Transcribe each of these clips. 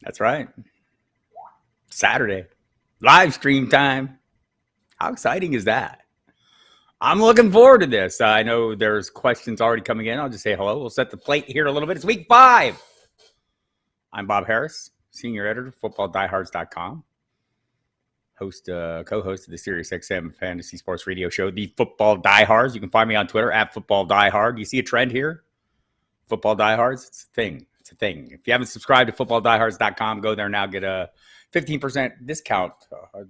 That's right. Saturday. Live stream time. How exciting is that? I'm looking forward to this. I know there's questions already coming in. I'll just say hello. We'll set the plate here a little bit. It's week 5. I'm Bob Harris, senior editor, footballdiehards.com. Co-host of the SiriusXM Fantasy Sports Radio Show, the Football Diehards. You can find me on Twitter at Football Diehard. You see a trend here? Football Diehards. It's a thing. It's a thing. If you haven't subscribed to footballdiehards.com, go there now. Get a 15% discount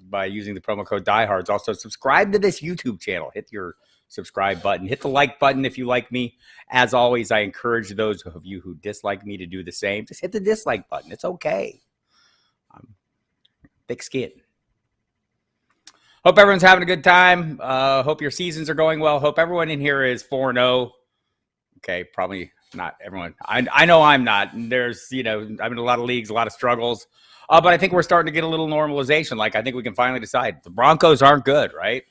by using the promo code Diehards. Also, subscribe to this YouTube channel. Hit your subscribe button. Hit the like button if you like me. As always, I encourage those of you who dislike me to do the same. Just hit the dislike button. It's okay. Thick skin. Hope everyone's having a good time. Hope your seasons are going well. Hope everyone in here is 4-0. Okay, probably not everyone. I know I'm not. There's, I'm in a lot of leagues, a lot of struggles. But I think we're starting to get a little normalization. Like, I think we can finally decide. The Broncos aren't good, right?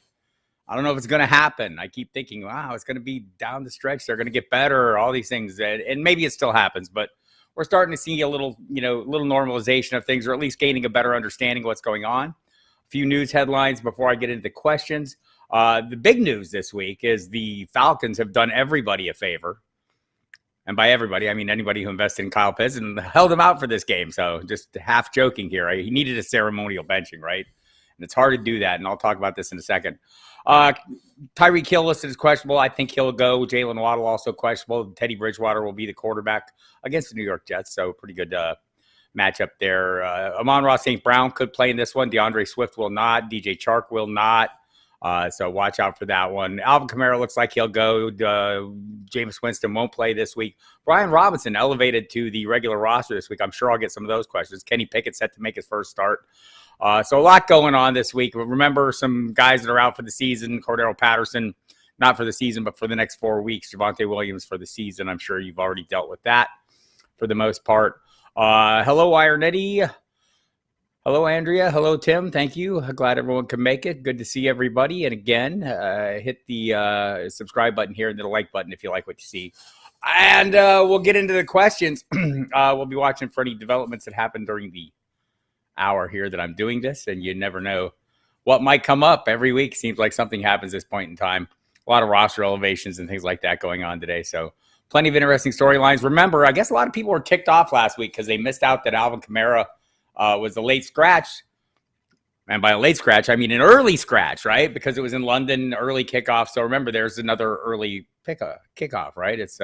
I don't know if it's going to happen. I keep thinking, wow, it's going to be down the stretch. They're going to get better, all these things. And maybe it still happens. But we're starting to see a little normalization of things, or at least gaining a better understanding of what's going on. A few news headlines before I get into the questions. The big news this week is the Falcons have done everybody a favor. And by everybody, I mean anybody who invested in Kyle Pitts and held him out for this game. So just half joking here. He needed a ceremonial benching, right? And it's hard to do that. And I'll talk about this in a second. Tyreek Hill listed as questionable. I think he'll go. Jalen Waddle also questionable. Teddy Bridgewater will be the quarterback against the New York Jets. So pretty good matchup there. Amon-Ra St. Brown could play in this one. DeAndre Swift will not. DJ Chark will not. So watch out for that one. Alvin Kamara looks like he'll go. Jameis Winston won't play this week. Brian Robinson elevated to the regular roster this week. I'm sure I'll get some of those questions. Kenny Pickett set to make his first start. So a lot going on this week. Remember some guys that are out for the season. Cordero Patterson, not for the season, but for the next 4 weeks. Javonte Williams for the season. I'm sure you've already dealt with that for the most part. Hello, Ironetti. Hello, Andrea. Hello, Tim. Thank you. Glad everyone can make it. Good to see everybody. And again, hit the subscribe button here and the like button if you like what you see. And we'll get into the questions. We'll be watching for any developments that happen during the hour here that I'm doing this. And you never know what might come up every week. Seems like something happens at this point in time. A lot of roster elevations and things like that going on today. So plenty of interesting storylines. Remember, I guess a lot of people were ticked off last week because they missed out that Alvin Kamara was a late scratch. And by a late scratch, I mean an early scratch, right? Because it was in London, early kickoff. So remember, there's another early kickoff, right? It's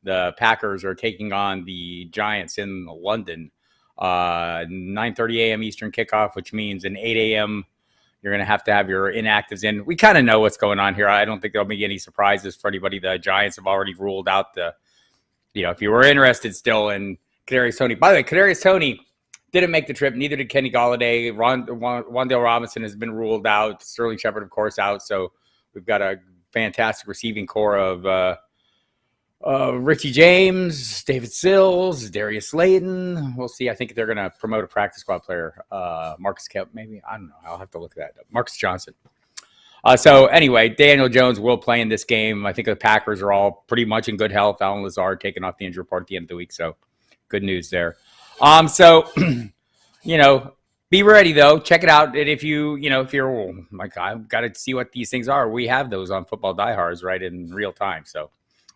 the Packers are taking on the Giants in London. 9:30 a.m. Eastern kickoff, which means an 8 a.m. You're going to have your inactives in. We kind of know what's going on here. I don't think there'll be any surprises for anybody. The Giants have already ruled out if you were interested still in Kadarius Toney. By the way, Kadarius Toney didn't make the trip. Neither did Kenny Golladay. Wan'Dale Robinson has been ruled out. Sterling Shepard, of course, out. So we've got a fantastic receiving core of Richie James, David Sills, Darius Slayton. We'll see. I think they're going to promote a practice squad player. Marcus Kemp, maybe. I don't know. I'll have to look at that. Marcus Johnson. So anyway, Daniel Jones will play in this game. I think the Packers are all pretty much in good health. Alan Lazard taking off the injury report at the end of the week. So good news there. Be ready though. Check it out. And if you're like, I've got to see what these things are. We have those on Football Diehards right in real time. So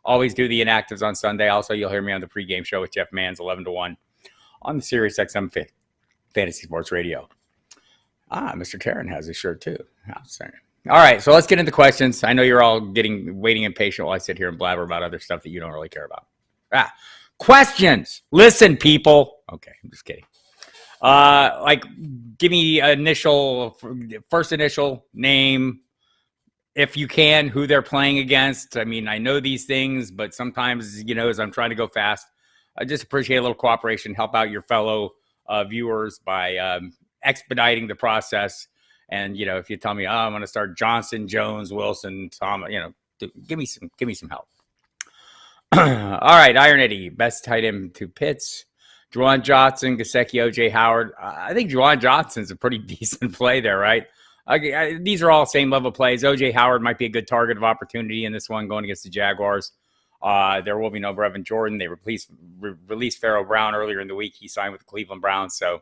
always do the inactives on Sunday. Also, you'll hear me on the pregame show with Jeff Manns, 11 to 1 on the SiriusXM Fantasy Sports Radio. Mr. Taryn has his shirt too. All right. So let's get into questions. I know you're all waiting impatient while I sit here and blabber about other stuff that you don't really care about. Questions. Listen, people. Okay, I'm just kidding. Give me first initial name, if you can, who they're playing against. I mean, I know these things, but sometimes, as I'm trying to go fast, I just appreciate a little cooperation. Help out your fellow viewers by expediting the process. And, if you tell me, I'm going to start Johnson, Jones, Wilson, Tom, give me some help. All right, Iron Eddie, best tight end to Pitts. Juwan Johnson, Gesicki, O.J. Howard. I think Juwan Johnson's a pretty decent play there, right? These are all same level plays. O.J. Howard might be a good target of opportunity in this one going against the Jaguars. There will be no Brevin Jordan. They released Pharaoh Brown earlier in the week. He signed with the Cleveland Browns. So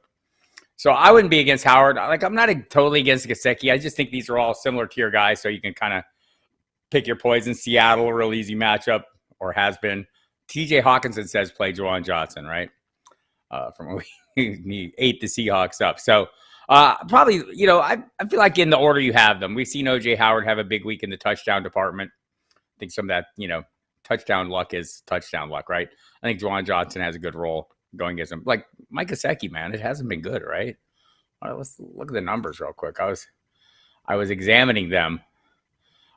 I wouldn't be against Howard. Like, I'm not totally against Gesicki. I just think these are all similar tier guys, so you can kind of pick your poison. Seattle, a real easy matchup, or has been. TJ Hawkinson says play Juwan Johnson, right? From when he ate the Seahawks up. So probably, I feel like in the order you have them. We've seen O.J. Howard have a big week in the touchdown department. I think some of that, touchdown luck is touchdown luck, right? I think Juwan Johnson has a good role going against him. Like Mike Gesicki, man, it hasn't been good, right? All right, let's look at the numbers real quick. I was examining them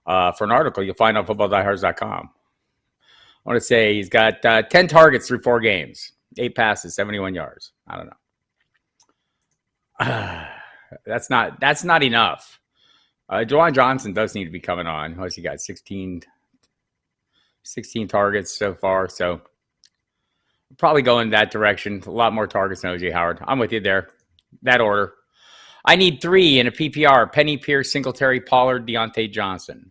for an article you'll find on footballdiehards.com. I want to say he's got 10 targets through 4 games, 8 passes, 71 yards. I don't know. That's not enough. Juwan Johnson does need to be coming on. What's he got? 16 targets so far. So probably going that direction. A lot more targets than O.J. Howard. I'm with you there. That order. I need 3 in a PPR. Penny, Pierce, Singletary, Pollard, Deontay Johnson.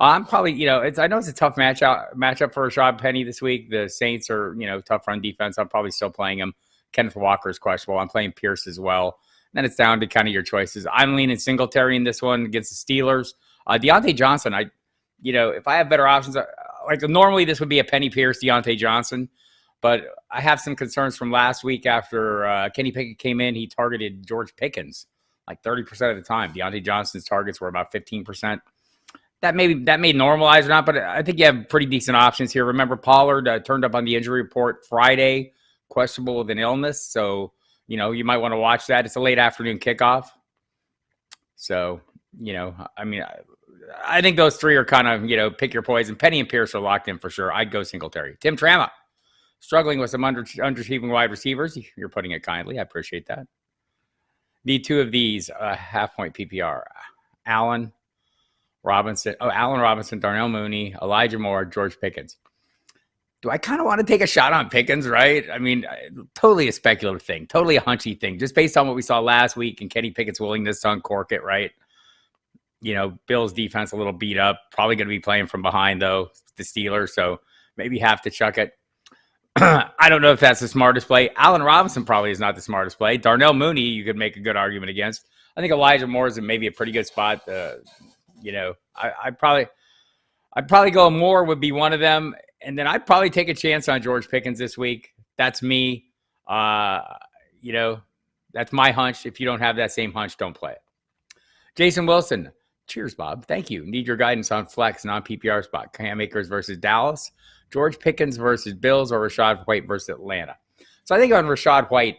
I'm probably, I know it's a tough matchup for Rashad Penny this week. The Saints are, tough run defense. I'm probably still playing him. Kenneth Walker is questionable. I'm playing Pierce as well. Then it's down to kind of your choices. I'm leaning Singletary in this one against the Steelers. Deontay Johnson, if I have better options, like normally this would be a Penny, Pierce, Deontay Johnson. But I have some concerns from last week after Kenny Pickett came in. He targeted George Pickens like 30% of the time. Deontay Johnson's targets were about 15%. That may normalize or not, but I think you have pretty decent options here. Remember, Pollard turned up on the injury report Friday, questionable with an illness. So, you might want to watch that. It's a late afternoon kickoff. So, I think those 3 are kind of, pick your poison. Penny and Pierce are locked in for sure. I'd go Singletary. Tim Trama, struggling with some underachieving wide receivers. You're putting it kindly. I appreciate that. Need 2 of these, half-point PPR. Allen Robinson, Darnell Mooney, Elijah Moore, George Pickens. Do I kind of want to take a shot on Pickens, right? I mean, totally a speculative thing, totally a hunchy thing, just based on what we saw last week and Kenny Pickett's willingness to uncork it, right? Bills defense a little beat up, probably going to be playing from behind, though, the Steelers, so maybe have to chuck it. I don't know if that's the smartest play. Allen Robinson probably is not the smartest play. Darnell Mooney, you could make a good argument against. I think Elijah Moore is maybe a pretty good spot. I'd probably go Moore would be one of them. And then I'd probably take a chance on George Pickens this week. That's me. That's my hunch. If you don't have that same hunch, don't play it. Jason Wilson. Cheers, Bob. Thank you. Need your guidance on flex, non-PPR spot. Cam Akers versus Dallas. George Pickens versus Bills, or Rachaad White versus Atlanta. So I think on Rachaad White,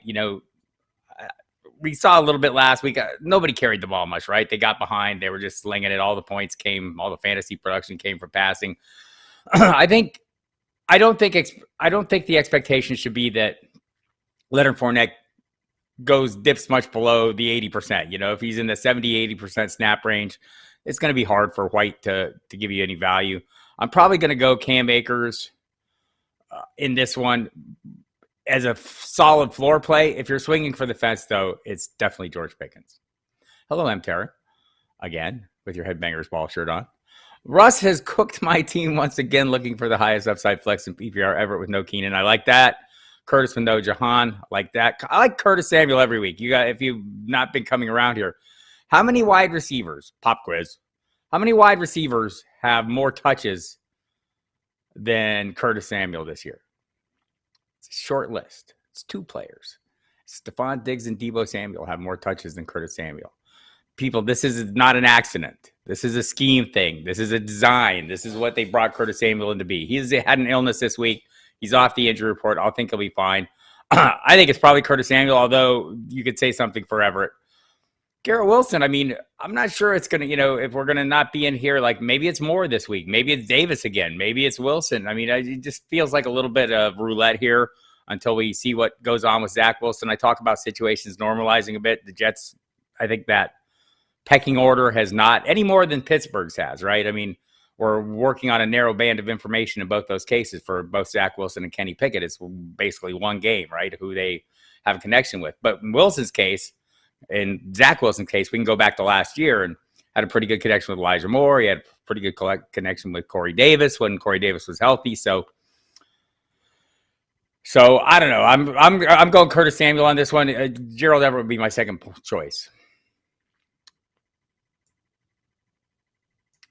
we saw a little bit last week. Nobody carried the ball much, right? They got behind. They were just slinging it. All the points all the fantasy production came from passing. I don't think the expectation should be that Leonard Fournette dips much below the 80%. If he's in the 70-80% snap range, it's going to be hard for White to give you any value. I'm probably going to go Cam Akers in this one as a solid floor play. If you're swinging for the fence, though, it's definitely George Pickens. Hello, M. Tara. Again, with your Headbangers Ball shirt on. Russ has cooked my team once again, looking for the highest upside flex in PPR ever with no Keenan. I like that. Curtis with no Jahan. I like that. I like Curtis Samuel every week. If you've not been coming around here, how many wide receivers, pop quiz, how many wide receivers have more touches than Curtis Samuel this year? It's a short list. It's 2 players. Stephon Diggs and Deebo Samuel have more touches than Curtis Samuel. People, this is not an accident. This is a scheme thing. This is a design. This is what they brought Curtis Samuel in to be. He's had an illness this week. He's off the injury report. I think he'll be fine. I think it's probably Curtis Samuel, although you could say something for Everett. Garrett Wilson, I'm not sure it's going to, if we're going to not be in here, like maybe it's Moore this week. Maybe it's Davis again. Maybe it's Wilson. It just feels like a little bit of roulette here until we see what goes on with Zach Wilson. I talk about situations normalizing a bit. The Jets, I think that pecking order has not any more than Pittsburgh's has, right? We're working on a narrow band of information in both those cases for both Zach Wilson and Kenny Pickett. It's basically one game, right, who they have a connection with. But in Wilson's case, in Zach Wilson's case, we can go back to last year and had a pretty good connection with Elijah Moore. He had a pretty good connection with Corey Davis when Corey Davis was healthy. So I don't know. I'm going Curtis Samuel on this one. Gerald Everett would be my second choice.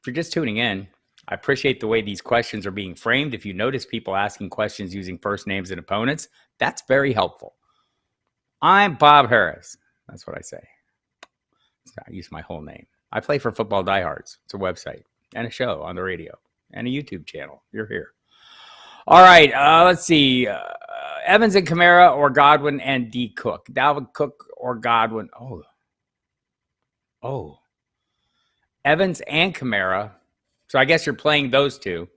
If you're just tuning in, I appreciate the way these questions are being framed. If you notice people asking questions using first names and opponents, that's very helpful. I'm Bob Harris. That's what I say. I use my whole name. I play for Football Diehards. It's a website and a show on the radio and a YouTube channel. You're here. All right. Let's see. Evans and Kamara or Godwin and D. Cook. Dalvin Cook or Godwin. Oh. Evans and Kamara. So I guess you're playing those two.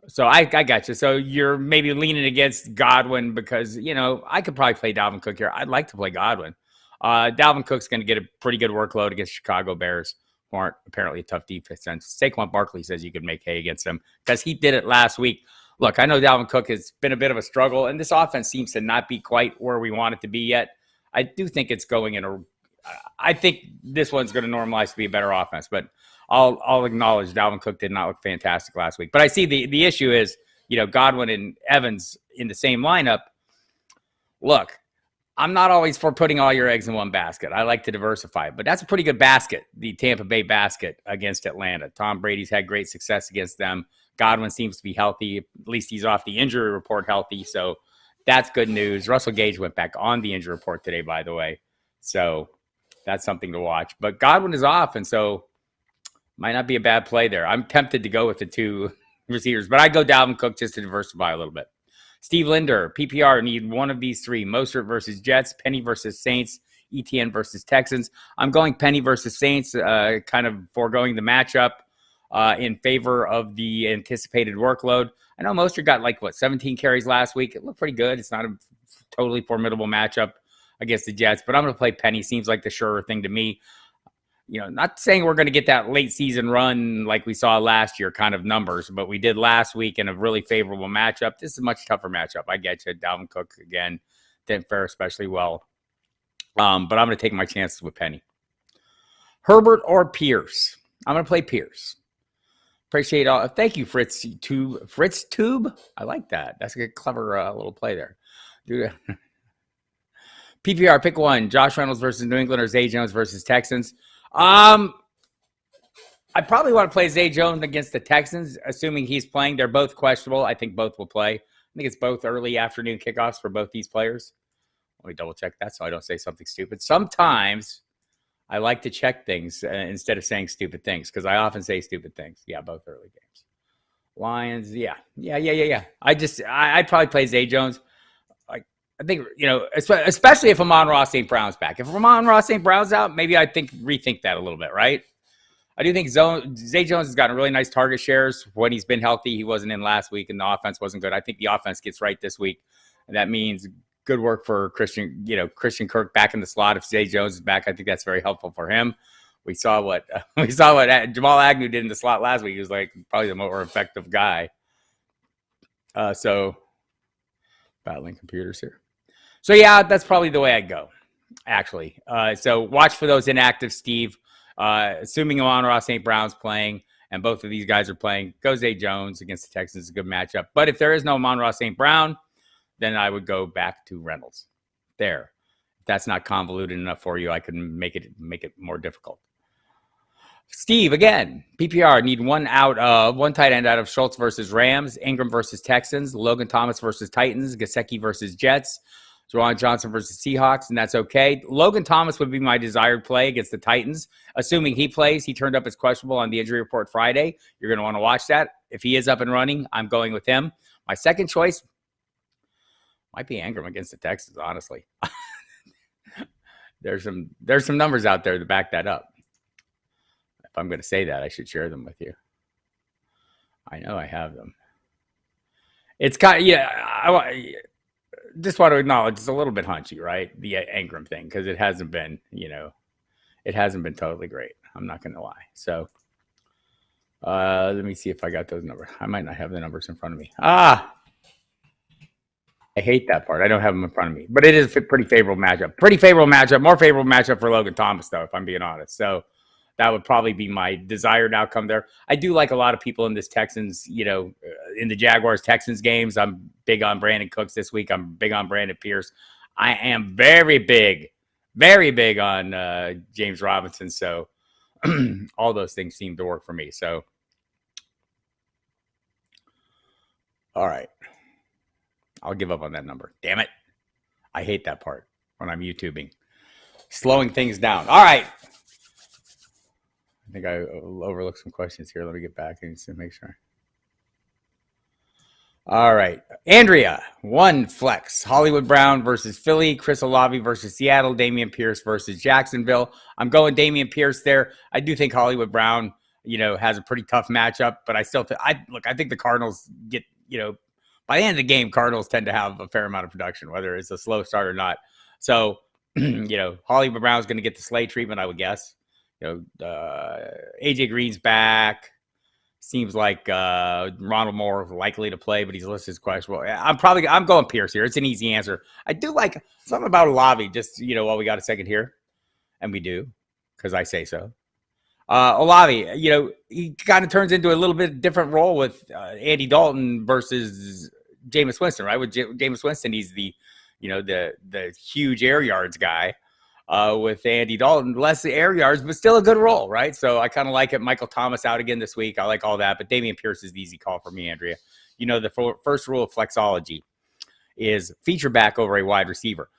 So I got you. So you're maybe leaning against Godwin because, I could probably play Dalvin Cook here. I'd like to play Godwin. Dalvin Cook's going to get a pretty good workload against Chicago Bears, who aren't apparently a tough defense. Saquon Barkley says you could make hay against them because he did it last week. Look, I know Dalvin Cook has been a bit of a struggle, and this offense seems to not be quite where we want it to be yet. I do think it's going I think this one's going to normalize to be a better offense, but I'll acknowledge Dalvin Cook did not look fantastic last week. But I see the issue is, Godwin and Evans in the same lineup. Look, I'm not always for putting all your eggs in one basket. I like to diversify, but that's a pretty good basket, the Tampa Bay basket against Atlanta. Tom Brady's had great success against them. Godwin seems to be healthy. At least he's off the injury report healthy, so that's good news. Russell Gage went back on the injury report today, by the way, so that's something to watch. But Godwin is off, and so might not be a bad play there. I'm tempted to go with the two receivers, but I go Dalvin Cook just to diversify a little bit. Steve Linder, PPR, need one of these three. Mostert versus Jets, Penny versus Saints, ETN versus Texans. I'm going Penny versus Saints, kind of foregoing the matchup in favor of the anticipated workload. I know Mostert got 17 carries last week. It looked pretty good. It's not a totally formidable matchup against the Jets, but I'm going to play Penny. Seems like the surer thing to me. Not saying we're going to get that late season run like we saw last year kind of numbers, but we did last week in a really favorable matchup. This is a much tougher matchup. I get you. Dalvin Cook, again, didn't fare especially well. But I'm going to take my chances with Penny. Herbert or Pierce? I'm going to play Pierce. Appreciate all. Thank you, Fritz Tube. Fritz Tube? I like that. That's a good, clever little play there. Dude. PPR, pick one. Josh Reynolds versus New England or Zay Jones versus Texans. I probably want to play Zay Jones against the Texans, assuming he's playing. They're both questionable. I think both will play. I think it's both early afternoon kickoffs for both these players. Let me double check that so I don't say something stupid. Sometimes I like to check things instead of saying stupid things because I often say stupid things. Yeah, both early games. Lions, yeah. I'd probably play Zay Jones. I think, especially if Amon-Ra St. Brown's back. If Amon-Ra St. Brown's out, maybe I rethink that a little bit, right? I do think Zay Jones has gotten really nice target shares when he's been healthy. He wasn't in last week, and the offense wasn't good. I think the offense gets right this week, and that means good work for Christian Kirk back in the slot. If Zay Jones is back, I think that's very helpful for him. We saw what Jamal Agnew did in the slot last week. He was probably the more effective guy. So battling computers here. So, yeah, that's probably the way I'd go, actually. So watch for those inactive, Steve. Assuming Amon-Ra St. Brown's playing and both of these guys are playing, go Zay Jones against the Texans is a good matchup. But if there is no Amon-Ra St. Brown, then I would go back to Reynolds. There. If that's not convoluted enough for you, I can make it more difficult. Steve, again, PPR, need one tight end out of Schultz versus Rams, Ingram versus Texans, Logan Thomas versus Titans, Gesicki versus Jets, Juwan Johnson versus Seahawks, and that's okay. Logan Thomas would be my desired play against the Titans, assuming he plays. He turned up as questionable on the injury report Friday. You're going to want to watch that. If he is up and running, I'm going with him. My second choice might be Ingram against the Texans, honestly. There's some numbers out there to back that up. If I'm going to say that, I should share them with you. I know I have them. It's kind of, I just want to acknowledge it's a little bit hunchy, right? The Ingram thing, because it hasn't been, it hasn't been totally great. I'm not going to lie. So let me see if I got those numbers. I might not have the numbers in front of me. I hate that part. I don't have them in front of me, but it is a pretty favorable matchup. More favorable matchup for Logan Thomas, though, if I'm being honest. So That would probably be my desired outcome there. I do like a lot of people in this Texans, in the Jaguars-Texans games. I'm big on Brandon Cooks this week. I'm big on Brandon Pierce. I am very big on James Robinson. So all those things seem to work for me. So, all right. I'll give up on that number. Damn it. I hate that part when I'm YouTubing. Slowing things down. All right. I think I overlooked some questions here. Let me get back and make sure. All right. Andrea, 1 flex. Hollywood Brown versus Philly. Chris Olave versus Seattle. Dameon Pierce versus Jacksonville. I'm going Dameon Pierce there. I do think Hollywood Brown, has a pretty tough matchup, but I still I think the Cardinals get, by the end of the game, Cardinals tend to have a fair amount of production, whether it's a slow start or not. So, Hollywood Brown's going to get the Slay treatment, I would guess. AJ Green's back. Seems like Ronald Moore likely to play, but he's listed as questionable. I'm going Pierce here. It's an easy answer. I do like something about Olave, just, while we got a second here. And we do, because I say so. Olave, he kind of turns into a little bit different role with Andy Dalton versus Jameis Winston, right? With Jameis Winston, he's the huge air yards guy. With Andy Dalton, less air yards, but still a good role, right? So I kind of like it. Michael Thomas out again this week. I like all that, but Dameon Pierce is the easy call for me, Andrea. The first rule of flexology is feature back over a wide receiver.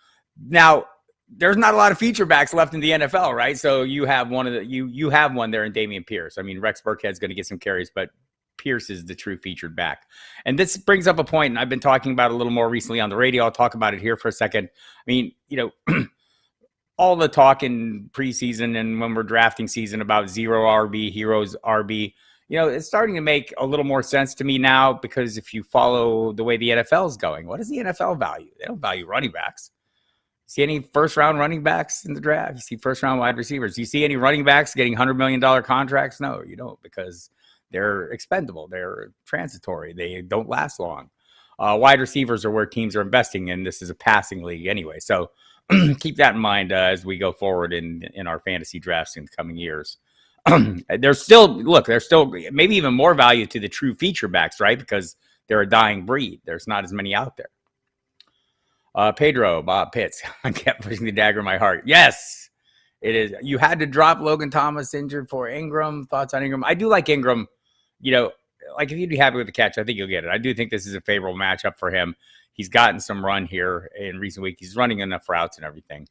Now, there's not a lot of feature backs left in the NFL, right? So you have one there in Dameon Pierce. I mean, Rex Burkhead's going to get some carries, but Pierce is the true featured back. And this brings up a point, and I've been talking about it a little more recently on the radio. I'll talk about it here for a second. I mean, all the talk in preseason and when we're drafting season about zero RB, heroes RB, it's starting to make a little more sense to me now, because if you follow the way the NFL is going, what does the NFL value? They don't value running backs. See any first-round running backs in the draft? You see first-round wide receivers. Do you see any running backs getting $100 million contracts? No, you don't, because they're expendable. They're transitory. They don't last long. Wide receivers are where teams are investing in. This is a passing league anyway. So keep that in mind as we go forward in our fantasy drafts in the coming years. There's still maybe even more value to the true feature backs, right? Because they're a dying breed. There's not as many out there. Pedro, Bob Pitts. I kept pushing the dagger in my heart. Yes, it is. You had to drop Logan Thomas injured for Ingram. Thoughts on Ingram? I do like Ingram. If you'd be happy with the catch, I think you'll get it. I do think this is a favorable matchup for him. He's gotten some run here in recent weeks. He's running enough routes and everything.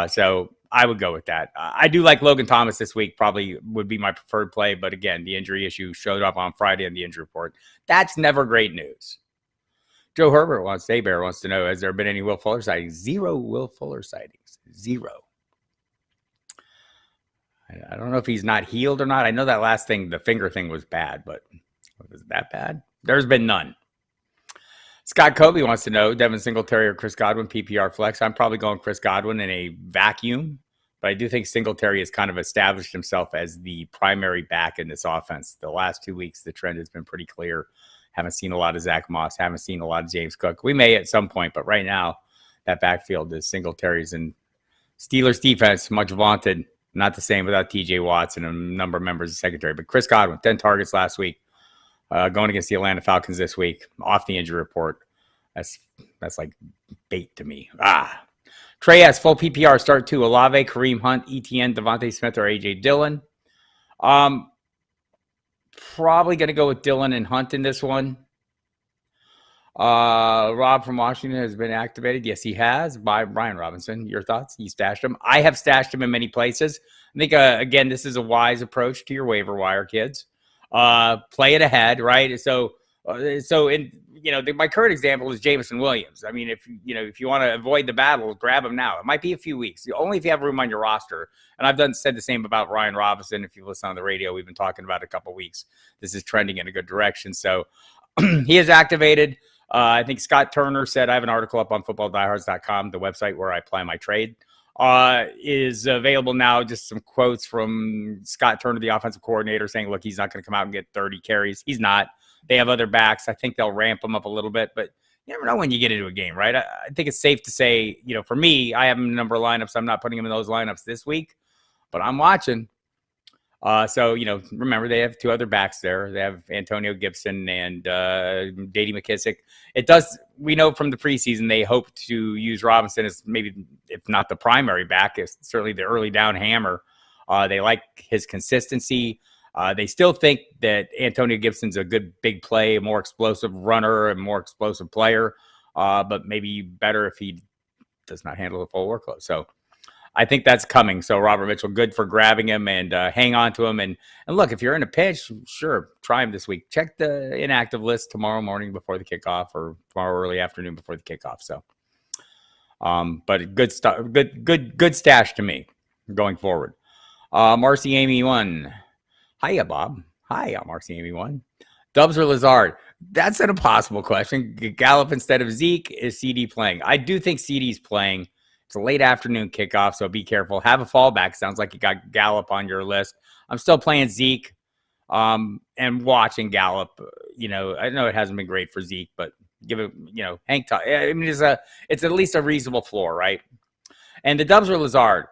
So I would go with that. I do like Logan Thomas this week. Probably would be my preferred play. But again, the injury issue showed up on Friday in the injury report. That's never great news. Joe Herbert wants to know, has there been any Will Fuller sightings? 0 Will Fuller sightings. 0. I don't know if he's not healed or not. I know that last thing, the finger thing, was bad, but was it that bad? There's been none. Scott Kobe wants to know, Devin Singletary or Chris Godwin, PPR flex. I'm probably going Chris Godwin in a vacuum, but I do think Singletary has kind of established himself as the primary back in this offense. The last 2 weeks, the trend has been pretty clear. Haven't seen a lot of Zach Moss. Haven't seen a lot of James Cook. We may at some point, but right now, that backfield is Singletary's, and Steelers defense, much vaunted. Not the same without TJ Watts and a number of members of secondary. But Chris Godwin, 10 targets last week. Going against the Atlanta Falcons this week, off the injury report. That's like bait to me. Trey has full PPR start 2. Olave, Kareem Hunt, ETN, Devontae Smith, or AJ Dillon. Probably going to go with Dillon and Hunt in this one. Rob from Washington has been activated. Yes, he has, by Brian Robinson. Your thoughts? You stashed him. I have stashed him in many places. I think, again, this is a wise approach to your waiver wire, kids. Play it ahead, right? So my current example is Jameson Williams. I mean, if you want to avoid the battle, grab him now. It might be a few weeks, only if you have room on your roster. And I've said the same about Ryan Robinson. If you listen on the radio, we've been talking about it a couple of weeks. This is trending in a good direction. So he is activated. I think Scott Turner said, I have an article up on footballdiehards.com, the website where I apply my trade. Is available now. Just some quotes from Scott Turner, the offensive coordinator, saying, look, he's not going to come out and get 30 carries. He's not. They have other backs. I think they'll ramp him up a little bit, but you never know when you get into a game, right? I think it's safe to say, for me, I have him in a number of lineups. I'm not putting him in those lineups this week, but I'm watching. So, remember they have two other backs there. They have Antonio Gibson and J.D. McKissick. We know from the preseason they hope to use Robinson as maybe, if not the primary back, it's certainly the early down hammer. They like his consistency. They still think that Antonio Gibson's a good big play, a more explosive runner, a more explosive player, but maybe better if he does not handle the full workload. So I think that's coming. So Robert Mitchell, good for grabbing him and hang on to him. And look, if you're in a pinch, sure, try him this week. Check the inactive list tomorrow morning before the kickoff or tomorrow early afternoon before the kickoff. So, but good stuff, good stash to me going forward. Marcy Amy 1. Hiya, Bob. Hi, I'm Marcy Amy 1. Dubs or Lazard? That's an impossible question. Gallup instead of Zeke. Is CD playing? I do think CD's playing. It's a late afternoon kickoff, so be careful. Have a fallback. Sounds like you got Gallup on your list. I'm still playing Zeke and watching Gallup. I know it hasn't been great for Zeke, but give it, hang tight. I mean, it's at least a reasonable floor, right? And the Dubs or Lazard.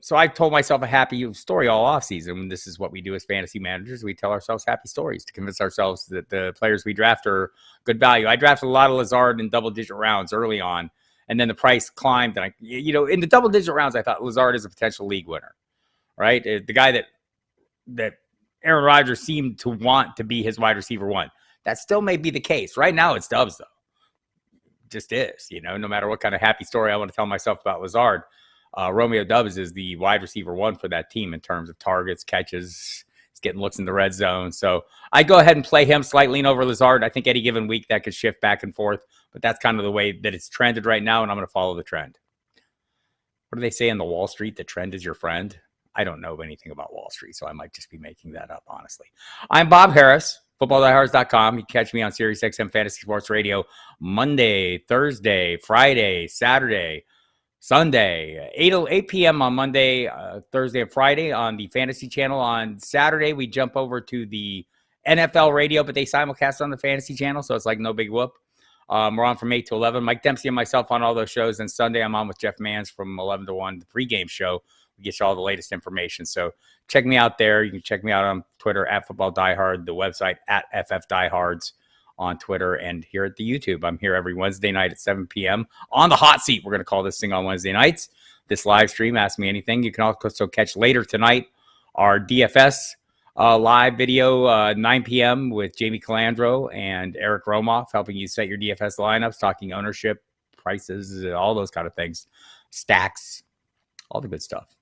So I told myself a happy story all offseason. This is what we do as fantasy managers. We tell ourselves happy stories to convince ourselves that the players we draft are good value. I drafted a lot of Lazard in double-digit rounds early on, and then the price climbed. And in the double-digit rounds, I thought Lazard is a potential league winner, right? The guy that Aaron Rodgers seemed to want to be his wide receiver one. That still may be the case. Right now, it's Dubs, though. Just is, no matter what kind of happy story I want to tell myself about Lazard. Romeo Doubs is the wide receiver one for that team in terms of targets, catches. He's getting looks in the red zone. So I go ahead and play him slightly over Lazard. I think any given week that could shift back and forth, but that's kind of the way that it's trended right now, and I'm going to follow the trend. What do they say in the Wall Street? The trend is your friend. I don't know anything about Wall Street, so I might just be making that up, honestly. I'm Bob Harris, footballdiehards.com. You can catch me on Sirius XM Fantasy Sports Radio Monday, Thursday, Friday, Saturday, Sunday, 8 p.m. on Monday, Thursday, and Friday on the Fantasy Channel. On Saturday, we jump over to the NFL radio, but they simulcast on the Fantasy Channel, so it's like no big whoop. We're on from 8 to 11. Mike Dempsey and myself on all those shows. And Sunday, I'm on with Jeff Mans from 11 to 1, the pregame show. We get you all the latest information. So check me out there. You can check me out on Twitter at Football Diehard, the website at FF Diehards on Twitter, and here at the YouTube. I'm here every Wednesday night at 7 p.m. on the hot seat. We're going to call this thing on Wednesday nights. This live stream, Ask Me Anything. You can also catch later tonight our DFS live video, 9 p.m. with Jamie Calandro and Eric Romoff, helping you set your DFS lineups, talking ownership, prices, all those kind of things, stacks, all the good stuff.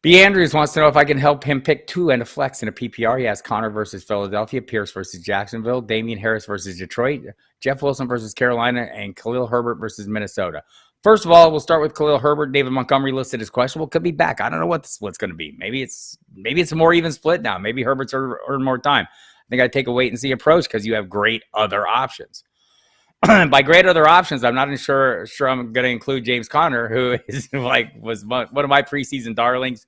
B. Andrews wants to know if I can help him pick two and a flex in a PPR. He has Connor versus Philadelphia, Pierce versus Jacksonville, Damian Harris versus Detroit, Jeff Wilson versus Carolina, and Khalil Herbert versus Minnesota. First of all, we'll start with Khalil Herbert. David Montgomery listed as questionable. Could be back. I don't know what the split's going to be. Maybe it's a more even split now. Maybe Herbert's earned more time. I think I'd take a wait-and-see approach because you have great other options. By great other options, I'm not sure I'm going to include James Conner, who was one of my preseason darlings.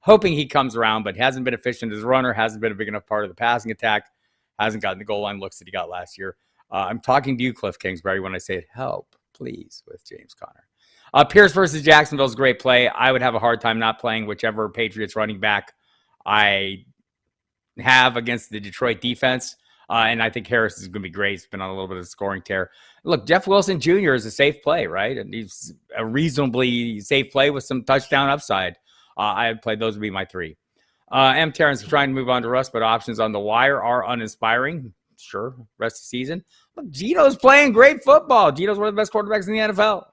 Hoping he comes around, but hasn't been efficient as a runner, hasn't been a big enough part of the passing attack, hasn't gotten the goal line looks that he got last year. I'm talking to you, Cliff Kingsbury, when I say help, please, with James Conner. Pierce versus Jacksonville is a great play. I would have a hard time not playing whichever Patriots running back I have against the Detroit defense. And I think Harris is going to be great. He's been on a little bit of a scoring tear. Look, Jeff Wilson Jr. is a safe play, right? And he's a reasonably safe play with some touchdown upside. I would play. Those would be my three. M. Terrence trying to move on to Russ, but options on the wire are uninspiring. Sure, rest of the season. Look, Geno's playing great football. Geno's one of the best quarterbacks in the NFL.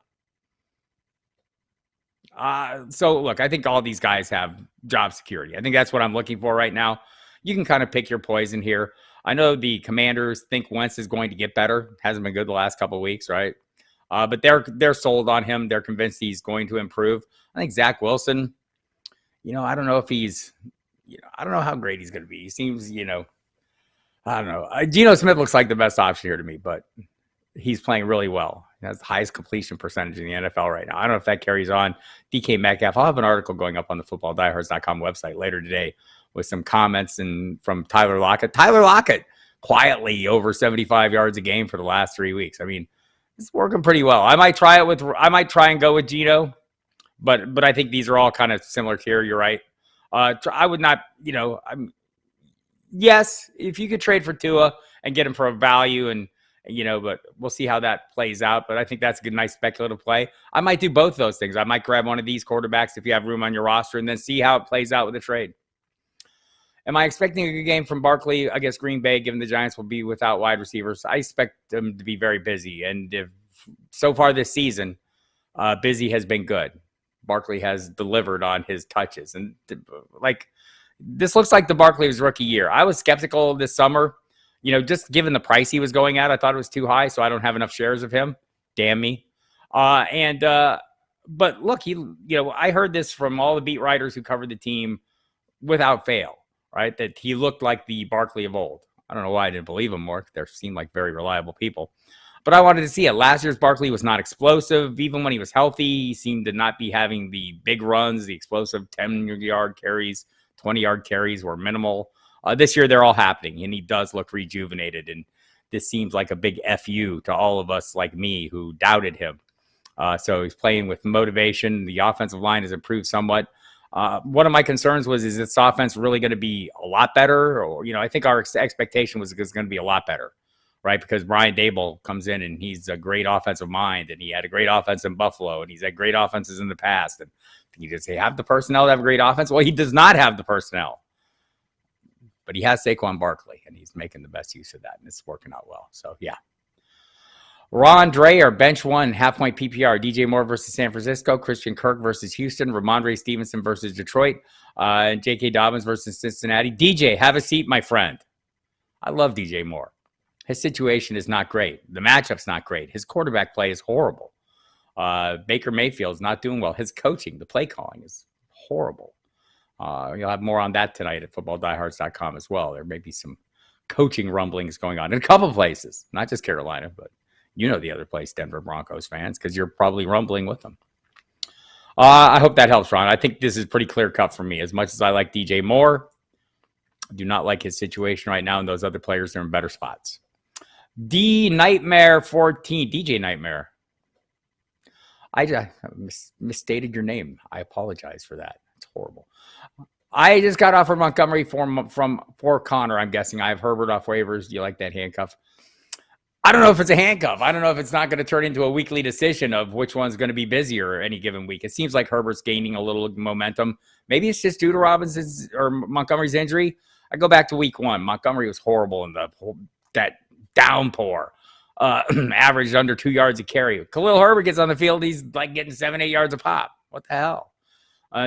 So, look, I think all these guys have job security. I think that's what I'm looking for right now. You can kind of pick your poison here. I know the Commanders think Wentz is going to get better. Hasn't been good the last couple of weeks, right? But they're sold on him. They're convinced he's going to improve. I think Zach Wilson, I don't know if he's, I don't know how great he's going to be. He seems, I don't know. Geno Smith looks like the best option here to me, but he's playing really well. He has the highest completion percentage in the NFL right now. I don't know if that carries on. DK Metcalf, I'll have an article going up on the footballdiehards.com website later today with some comments from Tyler Lockett. Tyler Lockett, quietly over 75 yards a game for the last 3 weeks. I mean, it's working pretty well. I might try and go with Geno. But I think these are all kind of similar tier. You're right. I would not, yes, if you could trade for Tua and get him for a value but we'll see how that plays out. But I think that's a good, nice speculative play. I might do both those things. I might grab one of these quarterbacks if you have room on your roster and then see how it plays out with the trade. Am I expecting a good game from Barkley against Green Bay, given the Giants will be without wide receivers? I expect them to be very busy. And so far this season, busy has been good. Barkley has delivered on his touches. And this looks like the Barkley's rookie year. I was skeptical this summer. Just given the price he was going at, I thought it was too high, so I don't have enough shares of him. Damn me. But look, I heard this from all the beat writers who covered the team without fail, right? That he looked like the Barkley of old. I don't know why I didn't believe him more. They seemed like very reliable people. But I wanted to see it. Last year's Barkley was not explosive. Even when he was healthy, he seemed to not be having the big runs, the explosive 10-yard carries, 20-yard carries were minimal. This year, they're all happening, and he does look rejuvenated. And this seems like a big FU to all of us like me who doubted him. So he's playing with motivation. The offensive line has improved somewhat. One of my concerns was, is this offense really going to be a lot better? Or, I think our expectation was it's going to be a lot better, right? Because Brian Daboll comes in, and he's a great offensive mind, and he had a great offense in Buffalo, and he's had great offenses in the past. And does he have the personnel to have a great offense? Well, he does not have the personnel. But he has Saquon Barkley, and he's making the best use of that, and it's working out well. So, yeah. Ron Dreyer, bench one, half-point PPR. DJ Moore versus San Francisco. Christian Kirk versus Houston. Ramondre Stevenson versus Detroit. And J.K. Dobbins versus Cincinnati. DJ, have a seat, my friend. I love DJ Moore. His situation is not great. The matchup's not great. His quarterback play is horrible. Baker Mayfield's not doing well. His coaching, the play calling is horrible. You'll have more on that tonight at footballdiehards.com as well. There may be some coaching rumblings going on in a couple of places, not just Carolina, but the other place, Denver Broncos fans, because you're probably rumbling with them. I hope that helps, Ron. I think this is pretty clear cut for me. As much as I like DJ Moore, I do not like his situation right now, and those other players are in better spots. D Nightmare 14, DJ Nightmare. I misstated your name. I apologize for that. It's horrible. I just got offered Montgomery for Connor. I'm guessing I have Herbert off waivers. Do you like that handcuff? I don't know if it's a handcuff. I don't know if it's not going to turn into a weekly decision of which one's going to be busier any given week. It seems like Herbert's gaining a little momentum. Maybe it's just due to Robinson's or Montgomery's injury. I go back to week one. Montgomery was horrible in that downpour. Averaged under 2 yards a carry. Khalil Herbert gets on the field. He's like getting 7-8 yards a pop. What the hell?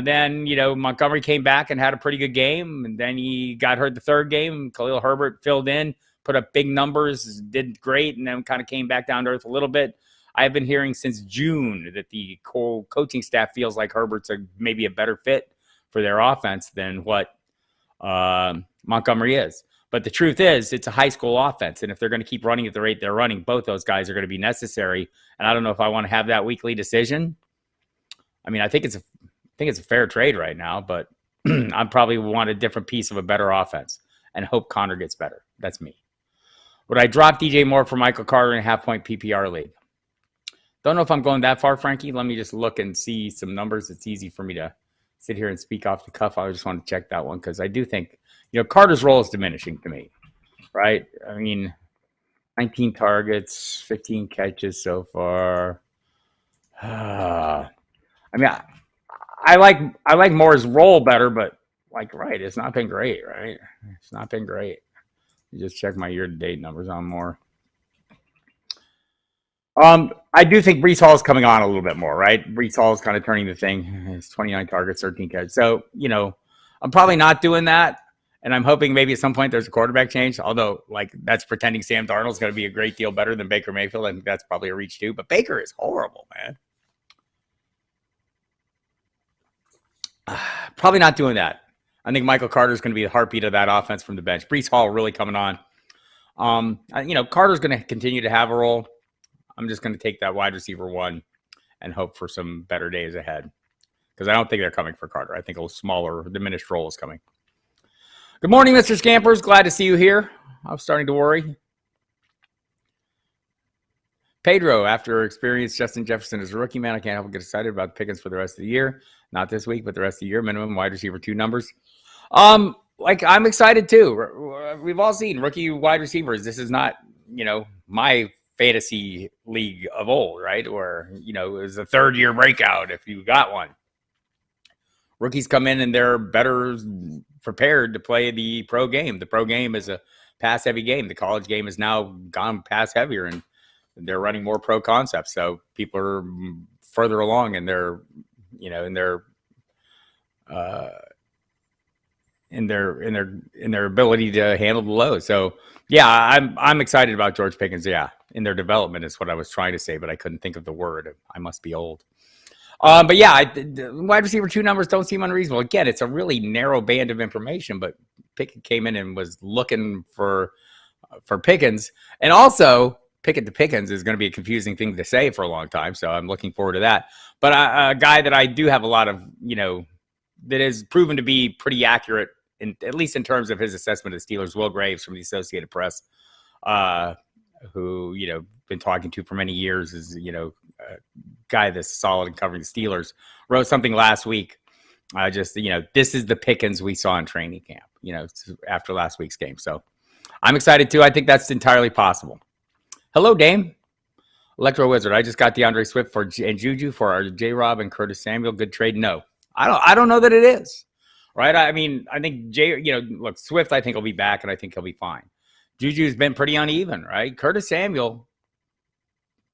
Then, Montgomery came back and had a pretty good game. And then he got hurt the third game. Khalil Herbert filled in, put up big numbers, did great, and then kind of came back down to earth a little bit. I've been hearing since June that the coaching staff feels like Herbert's maybe a better fit for their offense than what Montgomery is. But the truth is, it's a high school offense. And if they're going to keep running at the rate they're running, both those guys are going to be necessary. And I don't know if I want to have that weekly decision. I mean, I think it's a fair trade right now, but I probably want a different piece of a better offense and hope Connor gets better. That's me. Would I drop DJ Moore for Michael Carter in a half-point PPR league? Don't know if I'm going that far, Frankie. Let me just look and see some numbers. It's easy for me to sit here and speak off the cuff. I just want to check that one because I do think, Carter's role is diminishing to me, right? I mean, 19 targets, 15 catches so far. I mean, I like Moore's role better, but it's not been great, right? It's not been great. Just check my year-to-date numbers on Moore. I do think Breece Hall is coming on a little bit more, right? Breece Hall is kind of turning the thing. It's 29 targets, 13 catches. So, I'm probably not doing that. And I'm hoping maybe at some point there's a quarterback change. Although, that's pretending Sam Darnold's going to be a great deal better than Baker Mayfield. I think that's probably a reach too. But Baker is horrible, man. Probably not doing that. I think Michael Carter is going to be the heartbeat of that offense from the bench. Breece Hall really coming on. Carter's going to continue to have a role. I'm just going to take that wide receiver one and hope for some better days ahead because I don't think they're coming for Carter. I think a smaller, diminished role is coming. Good morning, Mr. Scampers. Glad to see you here. I'm starting to worry. Pedro, after experience Justin Jefferson as a rookie, man, I can't help but get excited about Pickens for the rest of the year. Not this week, but the rest of the year. Minimum wide receiver 2 numbers. Like I'm excited too. We've all seen rookie wide receivers. This is not, my fantasy league of old, right? Or, it was a 3rd-year breakout if you got one. Rookies come in and they're better prepared to play the pro game. The pro game is a pass-heavy game. The college game has now gone pass-heavier, and they're running more pro concepts. So people are further along in their, in their ability to handle the load. So yeah, I'm excited about George Pickens. Yeah, in their development is what I was trying to say, but I couldn't think of the word. I must be old. But yeah, wide receiver 2 numbers don't seem unreasonable. Again, it's a really narrow band of information, but Pickett came in and was looking for Pickens, and also Pickett to Pickens is going to be a confusing thing to say for a long time. So I'm looking forward to that. But a guy that I do have a lot of, that has proven to be pretty accurate, at least in terms of his assessment of the Steelers, Will Graves from the Associated Press, who, been talking to for many years, is, a guy that's solid in covering the Steelers, wrote something last week. This is the Pickens we saw in training camp, after last week's game. So I'm excited too. I think that's entirely possible. Hello, Dame. Electro Wizard. I just got DeAndre Swift and Juju for our J-Rob and Curtis Samuel. Good trade. No, I don't know that it is. Right. I mean, I think look, Swift, I think will be back and I think he'll be fine. Juju's been pretty uneven, right? Curtis Samuel,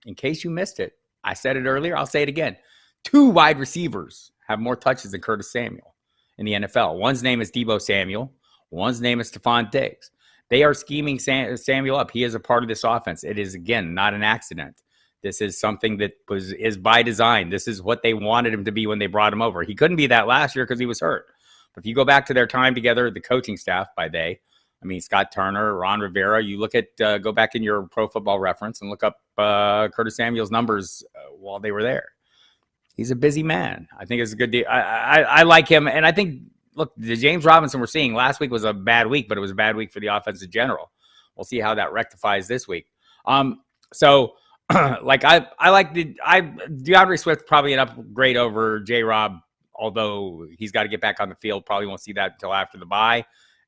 in case you missed it, I said it earlier, I'll say it again. 2 wide receivers have more touches than Curtis Samuel in the NFL. One's name is Deebo Samuel. One's name is Stephon Diggs. They are scheming Samuel up. He is a part of this offense. It is, again, not an accident. This is something that is by design. This is what they wanted him to be when they brought him over. He couldn't be that last year because he was hurt. But if you go back to their time together, the coaching staff Scott Turner, Ron Rivera, you look at, go back in your Pro Football Reference and look up Curtis Samuel's numbers while they were there. He's a busy man. I think it's a good deal. I like him. And I think, look, the James Robinson we're seeing last week was a bad week, but it was a bad week for the offense in general. We'll see how that rectifies this week. So I like DeAndre Swift, probably an upgrade over J-Rob, although he's got to get back on the field. Probably won't see that until after the bye.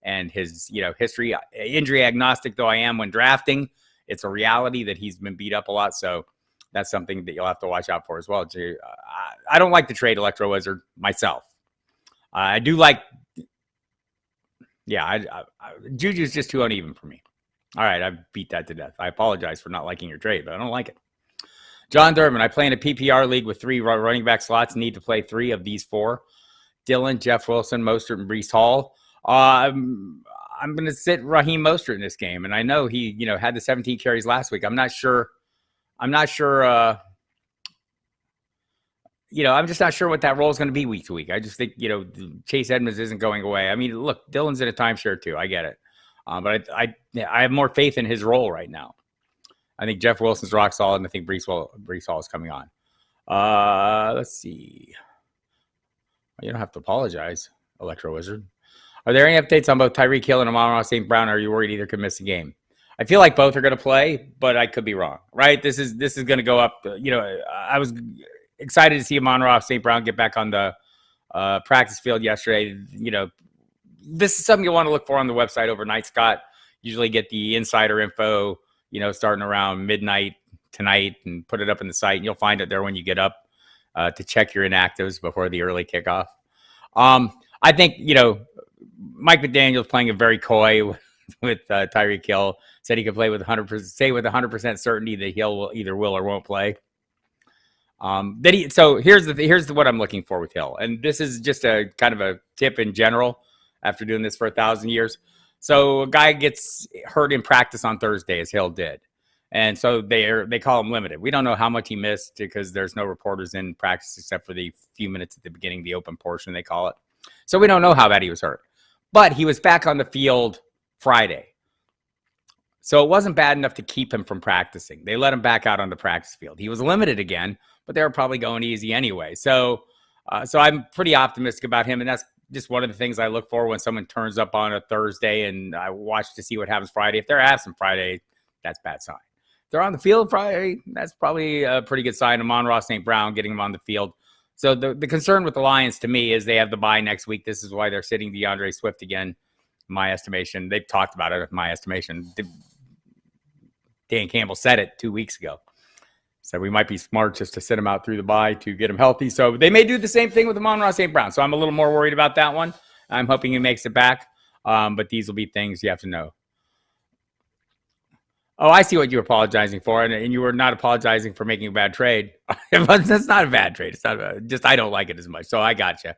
And his, history, injury agnostic though I am when drafting, it's a reality that he's been beat up a lot. So that's something that you'll have to watch out for as well. I don't like the trade, Electro Wizard, myself. I do like, Juju's just too uneven for me. All right, I beat that to death. I apologize for not liking your trade, but I don't like it. John Durbin, I play in a PPR league with 3 running back slots. Need to play 3 of these 4. Dylan, Jeff Wilson, Mostert, and Breece Hall. I'm going to sit Raheem Mostert in this game, and I know he, had the 17 carries last week. I'm just not sure what that role is going to be week to week. I just think, Chase Edmonds isn't going away. I mean, look, Dylan's in a timeshare too. I get it. But I have more faith in his role right now. I think Jeff Wilson's rock solid, and I think Breece Hall is coming on. Let's see. You don't have to apologize, Electro Wizard. Are there any updates on both Tyreek Hill and Amon-Ra St. Brown? Or are you worried either could miss a game? I feel like both are going to play, but I could be wrong, right? This is going to go up. I was excited to see Amon-Ra St. Brown get back on the practice field yesterday. This is something you want to look for on the website overnight, Scott. Usually get the insider info, starting around midnight tonight and put it up in the site. And you'll find it there when you get up to check your inactives before the early kickoff. I think, Mike McDaniel's playing a very coy with Tyreek Hill. Said he could play with 100% certainty that Hill will or won't play. So here's what I'm looking for with Hill, and this is just a kind of a tip in general after doing this for 1,000 years. So a guy gets hurt in practice on Thursday, as Hill did, and so they call him limited. We don't know how much he missed because there's no reporters in practice except for the few minutes at the beginning, the open portion they call it. So we don't know how bad he was hurt, but he was back on the field Friday. So it wasn't bad enough to keep him from practicing. They let him back out on the practice field. He was limited again, but they were probably going easy anyway. So I'm pretty optimistic about him, and that's just one of the things I look for when someone turns up on a Thursday, and I watch to see what happens Friday. If they're absent Friday, that's a bad sign. If they're on the field, that's probably a pretty good sign. Amon-Ra St. Brown getting them on the field. So the concern with the Lions to me is they have the bye next week. This is why they're sitting DeAndre Swift again, in my estimation. They've talked about it, in my estimation. Dan Campbell said it 2 weeks ago. So we might be smart just to sit him out through the bye to get him healthy. So they may do the same thing with Amon-Ra St. Brown. So I'm a little more worried about that one. I'm hoping he makes it back. But these will be things you have to know. Oh, I see what you're apologizing for, and you were not apologizing for making a bad trade. That's not a bad trade. It's not just I don't like it as much. So I got you,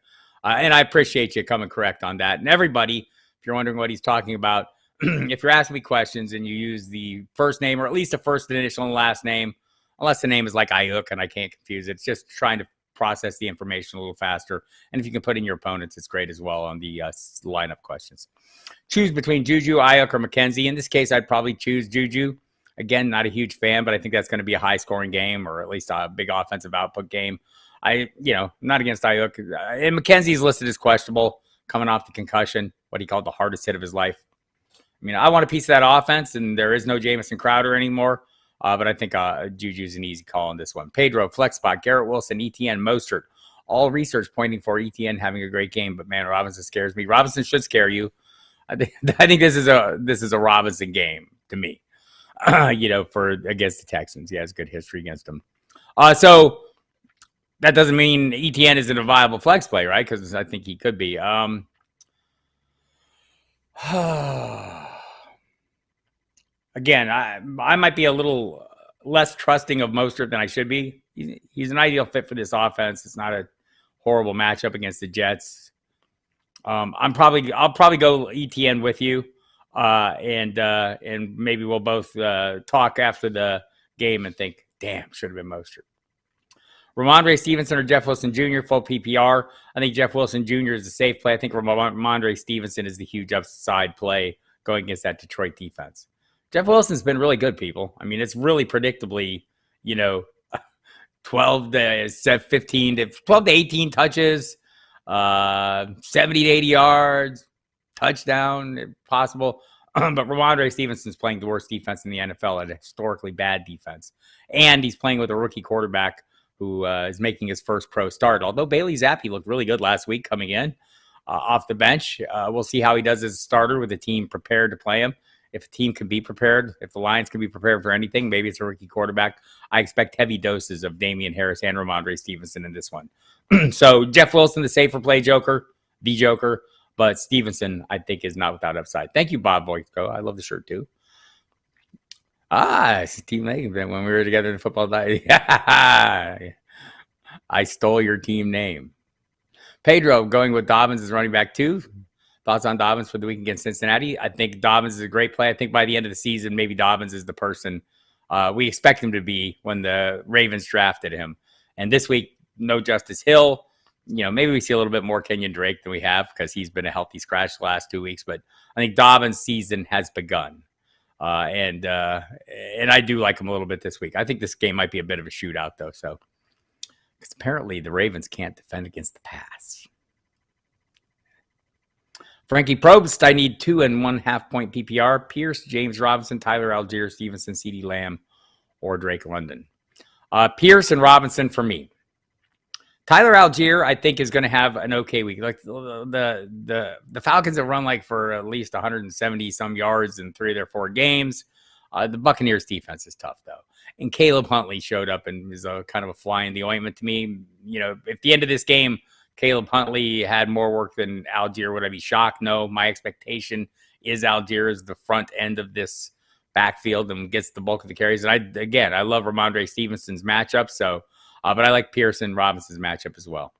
and I appreciate you coming correct on that. And everybody, if you're wondering what he's talking about, if you're asking me questions and you use the first name or at least the first initial and last name, unless the name is like Ayuk and I can't confuse it, it's just trying to process the information a little faster. And if you can put in your opponents, it's great as well on the lineup questions. Choose between Juju, Ayuk, or McKenzie. In this case, I'd probably choose Juju. Again, not a huge fan, but I think that's going to be a high-scoring game or at least a big offensive output game. Not against Ayuk. And McKenzie's listed as questionable, coming off the concussion, what he called the hardest hit of his life. I mean, I want a piece of that offense, and there is no Jamison Crowder anymore. But I think Juju's an easy call on this one. Pedro, flex spot, Garrett Wilson, ETN, Mostert. All research pointing for ETN having a great game, but man, Robinson scares me. Robinson should scare you. I think this is a Robinson game to me. For against the Texans, he has good history against them. So that doesn't mean ETN isn't a viable flex play, right? Because I think he could be. Again, I might be a little less trusting of Mostert than I should be. He's an ideal fit for this offense. It's not a horrible matchup against the Jets. I'll probably go ETN with you, and maybe we'll both talk after the game and think, damn, should have been Mostert. Ramondre Stevenson or Jeff Wilson Jr., full PPR. I think Jeff Wilson Jr. is a safe play. I think Ramondre Stevenson is the huge upside play going against that Detroit defense. Jeff Wilson's been really good, people. I mean, it's really predictably, 12 to 18 touches, 70 to 80 yards, touchdown, if possible. But Ramondre Stevenson's playing the worst defense in the NFL, a historically bad defense. And he's playing with a rookie quarterback who is making his first pro start. Although Bailey Zappi looked really good last week coming in off the bench. We'll see how he does as a starter with a team prepared to play him. If a team can be prepared, if the Lions can be prepared for anything, maybe it's a rookie quarterback. I expect heavy doses of Damian Harris and Ramondre Stevenson in this one. So Jeff Wilson, the safer play joker, but Stevenson, I think, is not without upside. Thank you, Bob Voigtko. I love the shirt, too. It's Team Megan when we were together in football night. I stole your team name. Pedro going with Dobbins as running back 2. Thoughts on Dobbins for the week against Cincinnati? I think Dobbins is a great play. I think by the end of the season, maybe Dobbins is the person we expect him to be when the Ravens drafted him. And this week, no Justice Hill. Maybe we see a little bit more Kenyon Drake than we have because he's been a healthy scratch the last 2 weeks. But I think Dobbins' season has begun. And I do like him a little bit this week. I think this game might be a bit of a shootout, though. So, because apparently the Ravens can't defend against the pass. Frankie Probst, I need 2.5 point PPR. Pierce, James Robinson, Tyler Algier, Stevenson, CeeDee Lamb, or Drake London. Pierce and Robinson for me. Tyler Algier, I think, is going to have an okay week. Like the Falcons have run like for at least 170 some yards in 3 of their 4 games. The Buccaneers defense is tough though. And Caleb Huntley showed up and was kind of a fly in the ointment to me. At the end of this game, Caleb Huntley had more work than Algier. Would I be shocked? No. My expectation is Algier is the front end of this backfield and gets the bulk of the carries. And I love Ramondre Stevenson's matchup. So, but I like Pearson Robinson's matchup as well.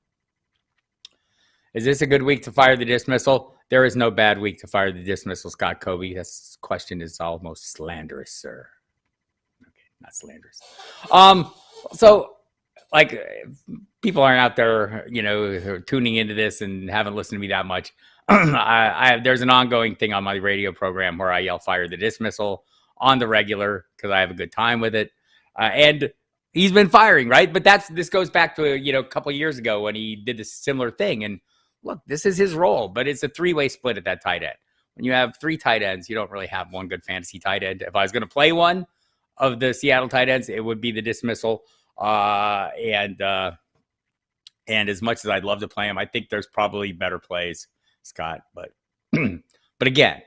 Is this a good week to fire the dismissal? There is no bad week to fire the dismissal, Scott Kobe. This question is almost slanderous, sir. Okay, not slanderous. Like, people aren't out there, tuning into this and haven't listened to me that much. There's an ongoing thing on my radio program where I yell fire the dismissal on the regular because I have a good time with it. And he's been firing, right? But this goes back to, a couple of years ago when he did this similar thing. And look, this is his role, but it's a 3-way split at that tight end. When you have 3 tight ends, you don't really have one good fantasy tight end. If I was going to play one, of the Seattle tight ends, it would be the dismissal. And as much as I'd love to play him, I think there's probably better plays, Scott. But but again,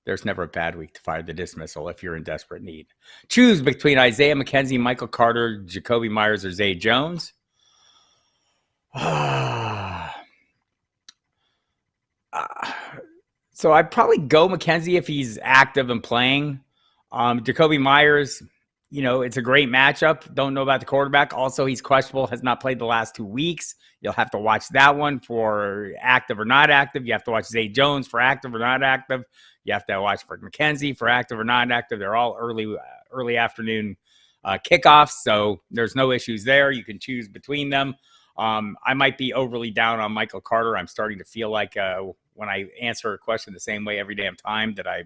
there's never a bad week to fire the dismissal if you're in desperate need. Choose between Isaiah McKenzie, Michael Carter, Jacoby Myers, or Zay Jones. So I'd probably go McKenzie if he's active and playing. Jacoby Myers, it's a great matchup. Don't know about the quarterback. Also, he's questionable, has not played the last 2 weeks. You'll have to watch that one for active or not active. You have to watch Zay Jones for active or not active. You have to watch for McKenzie for active or not active. They're all early afternoon kickoffs, so there's no issues there. You can choose between them. I might be overly down on Michael Carter. I'm starting to feel like when I answer a question the same way every damn time that I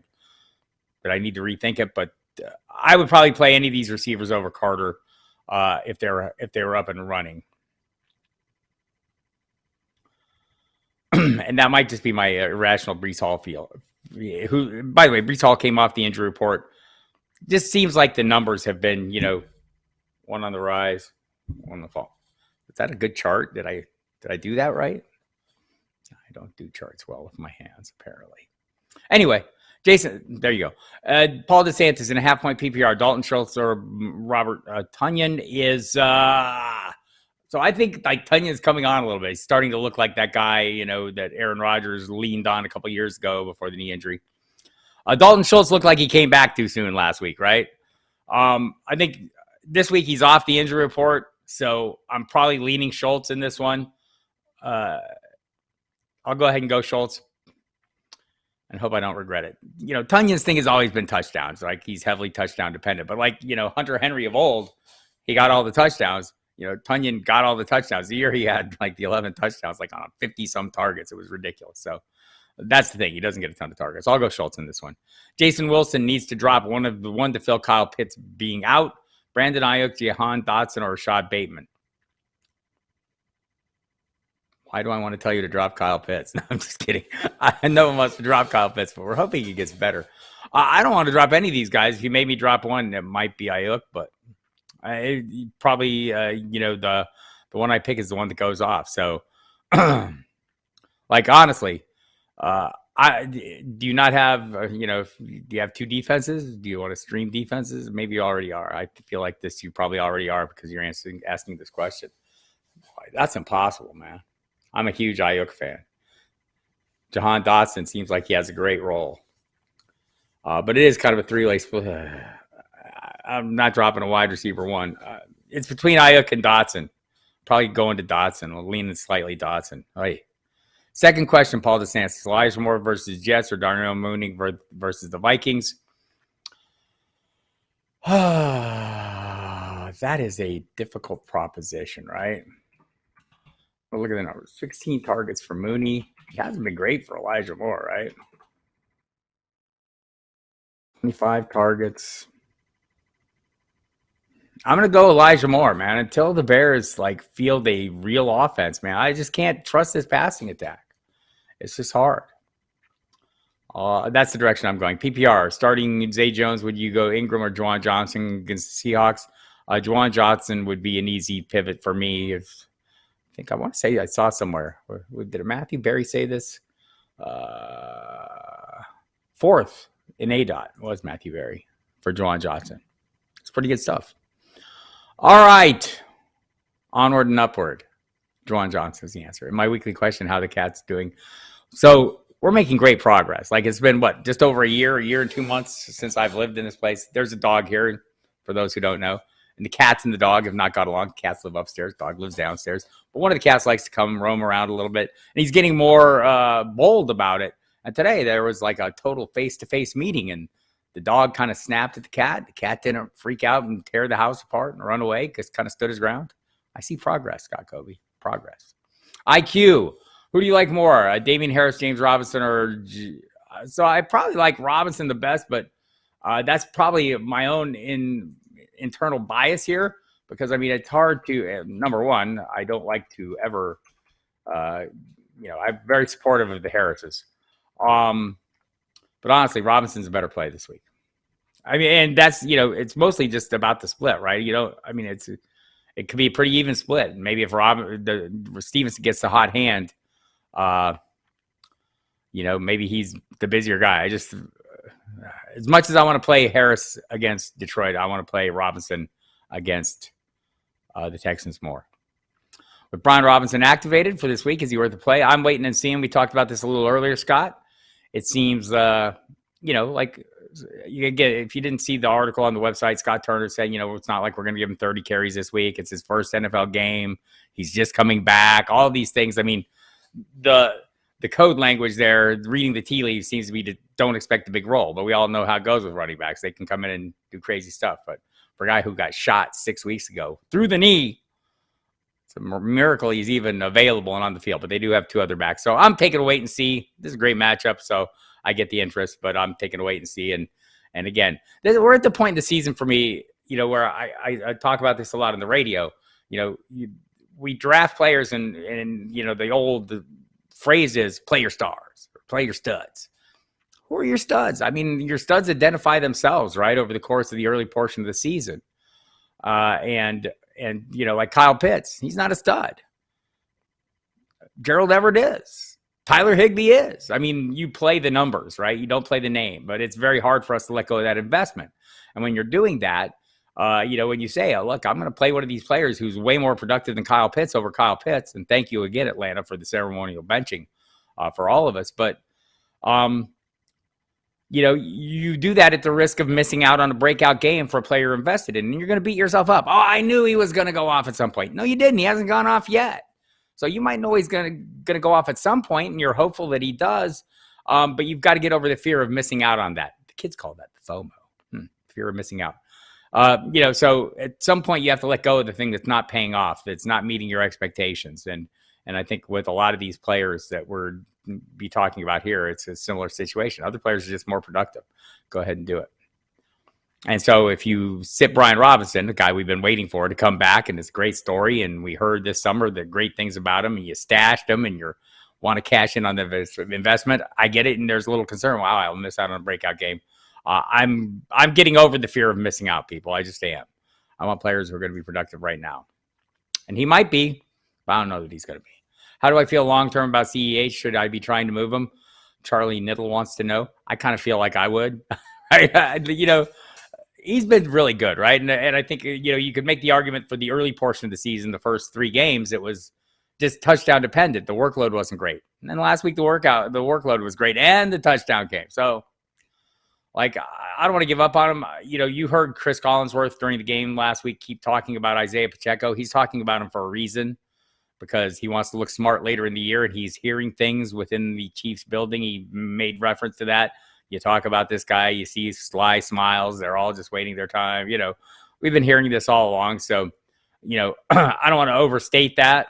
need to rethink it. But I would probably play any of these receivers over Carter if they were up and running. And that might just be my irrational Breece Hall feel. Who, by the way, Breece Hall came off the injury report. Just seems like the numbers have been, one on the rise, one on the fall. Is that a good chart? Did I do that right? I don't do charts well with my hands, apparently. Anyway, Jason, there you go. Paul DeSantis in a half-point PPR. Dalton Schultz or Robert Tonyan is so I think like Tunyan's coming on a little bit. He's starting to look like that guy, that Aaron Rodgers leaned on a couple years ago before the knee injury. Dalton Schultz looked like he came back too soon last week, right? I think this week he's off the injury report, so I'm probably leaning Schultz in this one. I'll go ahead and go Schultz and hope I don't regret it. Tunyan's thing has always been touchdowns. Like, he's heavily touchdown dependent. But like, Hunter Henry of old, he got all the touchdowns. Tonyan got all the touchdowns. The year he had like the 11 touchdowns, like on 50-some targets. It was ridiculous. So that's the thing. He doesn't get a ton of targets. I'll go Schultz in this one. Jason Wilson needs to drop one to fill Kyle Pitts being out. Brandon Ayuk, Jahan Dotson, or Rashad Bateman. Why do I want to tell you to drop Kyle Pitts? No, I'm just kidding. I know one wants to drop Kyle Pitts, but we're hoping he gets better. I don't want to drop any of these guys. If you made me drop one, it might be Ayuk, but probably, the one I pick is the one that goes off. So, like, honestly, do you not have, do you have two defenses? Do you want to stream defenses? Maybe you already are. I feel like you probably already are because you're asking this question. Boy, that's impossible, man. I'm a huge Ayuk fan. Jahan Dotson seems like he has a great role. But it is kind of a three-way split. I'm not dropping a wide receiver one. It's between Ayuk and Dotson. Probably going to Dotson. We'll lean slightly Dotson. Right. Second question, Paul DeSantis. Elijah Moore versus Jets or Darnell Mooney versus the Vikings? That is a difficult proposition, right? Well, look at the numbers. 16 targets for Mooney. He hasn't been great for Elijah Moore, right? 25 targets. I'm going to go Elijah Moore, man, until the Bears field a real offense, man. I just can't trust this passing attack. It's just hard. That's the direction I'm going. PPR, starting Zay Jones, would you go Ingram or Juwan Johnson against the Seahawks? Juwan Johnson would be an easy pivot for me. I think I want to say I saw somewhere. Did Matthew Berry say this? Fourth in ADOT was Matthew Berry for Juwan Johnson. It's pretty good stuff. All right. Onward and upward. Juwan Johnson is the answer. In my weekly question, how the cat's doing. So we're making great progress. It's been, just over a year and 2 months since I've lived in this place. There's a dog here, for those who don't know. And the cats and the dog have not got along. Cats live upstairs. Dog lives downstairs. But one of the cats likes to come roam around a little bit. And he's getting more bold about it. And today there was a total face-to-face meeting. And the dog kind of snapped at the cat. The cat didn't freak out and tear the house apart and run away because kind of stood his ground. I see progress, Scott Kobe. Progress. IQ. Who do you like more? Damian Harris, James Robinson, or so I probably like Robinson the best, but that's probably my own internal bias here because it's hard to. Number one, I don't like to ever. I'm very supportive of the Harrises, but honestly, Robinson's a better play this week. I mean, and that's, it's mostly just about the split, right? I mean, it could be a pretty even split. Maybe if Stevenson gets the hot hand, maybe he's the busier guy. As much as I want to play Harris against Detroit, I want to play Robinson against the Texans more. With Brian Robinson activated for this week, is he worth the play? I'm waiting and seeing. We talked about this a little earlier, Scott. It seems, like you get, if you didn't see the article on the website, Scott Turner said, it's not like we're going to give him 30 carries this week. It's his first NFL game. He's just coming back. All of these things. I mean, the code language there, reading the tea leaves, seems to be don't expect a big role. But we all know how it goes with running backs. They can come in and do crazy stuff. But for a guy who got shot 6 weeks ago through the knee, it's a miracle he's even available and on the field. But they do have two other backs. So I'm taking a wait and see. This is a great matchup. So I get the interest, but I'm taking a wait and see. And again, we're at the point in the season for me, where I talk about this a lot on the radio. We draft players and the old phrase is play your stars, or play your studs. Who are your studs? I mean, your studs identify themselves, right, over the course of the early portion of the season. And like Kyle Pitts, he's not a stud. Gerald Everett is. Tyler Higbee is. I mean, you play the numbers, right? You don't play the name, but it's very hard for us to let go of that investment. And when you're doing that, when you say, oh, look, I'm going to play one of these players who's way more productive than Kyle Pitts over Kyle Pitts. And thank you again, Atlanta, for the ceremonial benching for all of us. But, you do that at the risk of missing out on a breakout game for a player invested in, and you're going to beat yourself up. Oh, I knew he was going to go off at some point. No, you didn't. He hasn't gone off yet. So you might know he's going to go off at some point, and you're hopeful that he does. But you've got to get over the fear of missing out on that. The kids call that the FOMO, fear of missing out. So at some point you have to let go of the thing that's not paying off, that's not meeting your expectations. And I think with a lot of these players that we're be talking about here, it's a similar situation. Other players are just more productive. Go ahead and do it. And so if you sit Brian Robinson, the guy we've been waiting for to come back, and it's a great story, and we heard this summer the great things about him, and you stashed him and you want to cash in on the investment, I get it. And there's a little concern. Wow, I'll miss out on a breakout game. I'm getting over the fear of missing out, people. I just am. I want players who are going to be productive right now. And he might be, but I don't know that he's going to be. How do I feel long-term about CEH? Should I be trying to move him? Charlie Niddle wants to know. I kind of feel like I would. He's been really good, right? And I think, you could make the argument for the early portion of the season, the first 3 games, it was just touchdown dependent. The workload wasn't great. And then last week, the workload was great, and the touchdown came. So, I don't want to give up on him. You heard Chris Collinsworth during the game last week keep talking about Isaiah Pacheco. He's talking about him for a reason, because he wants to look smart later in the year, and he's hearing things within the Chiefs building. He made reference to that. You talk about this guy, you see sly smiles. They're all just waiting their time. We've been hearing this all along. So, I don't want to overstate that,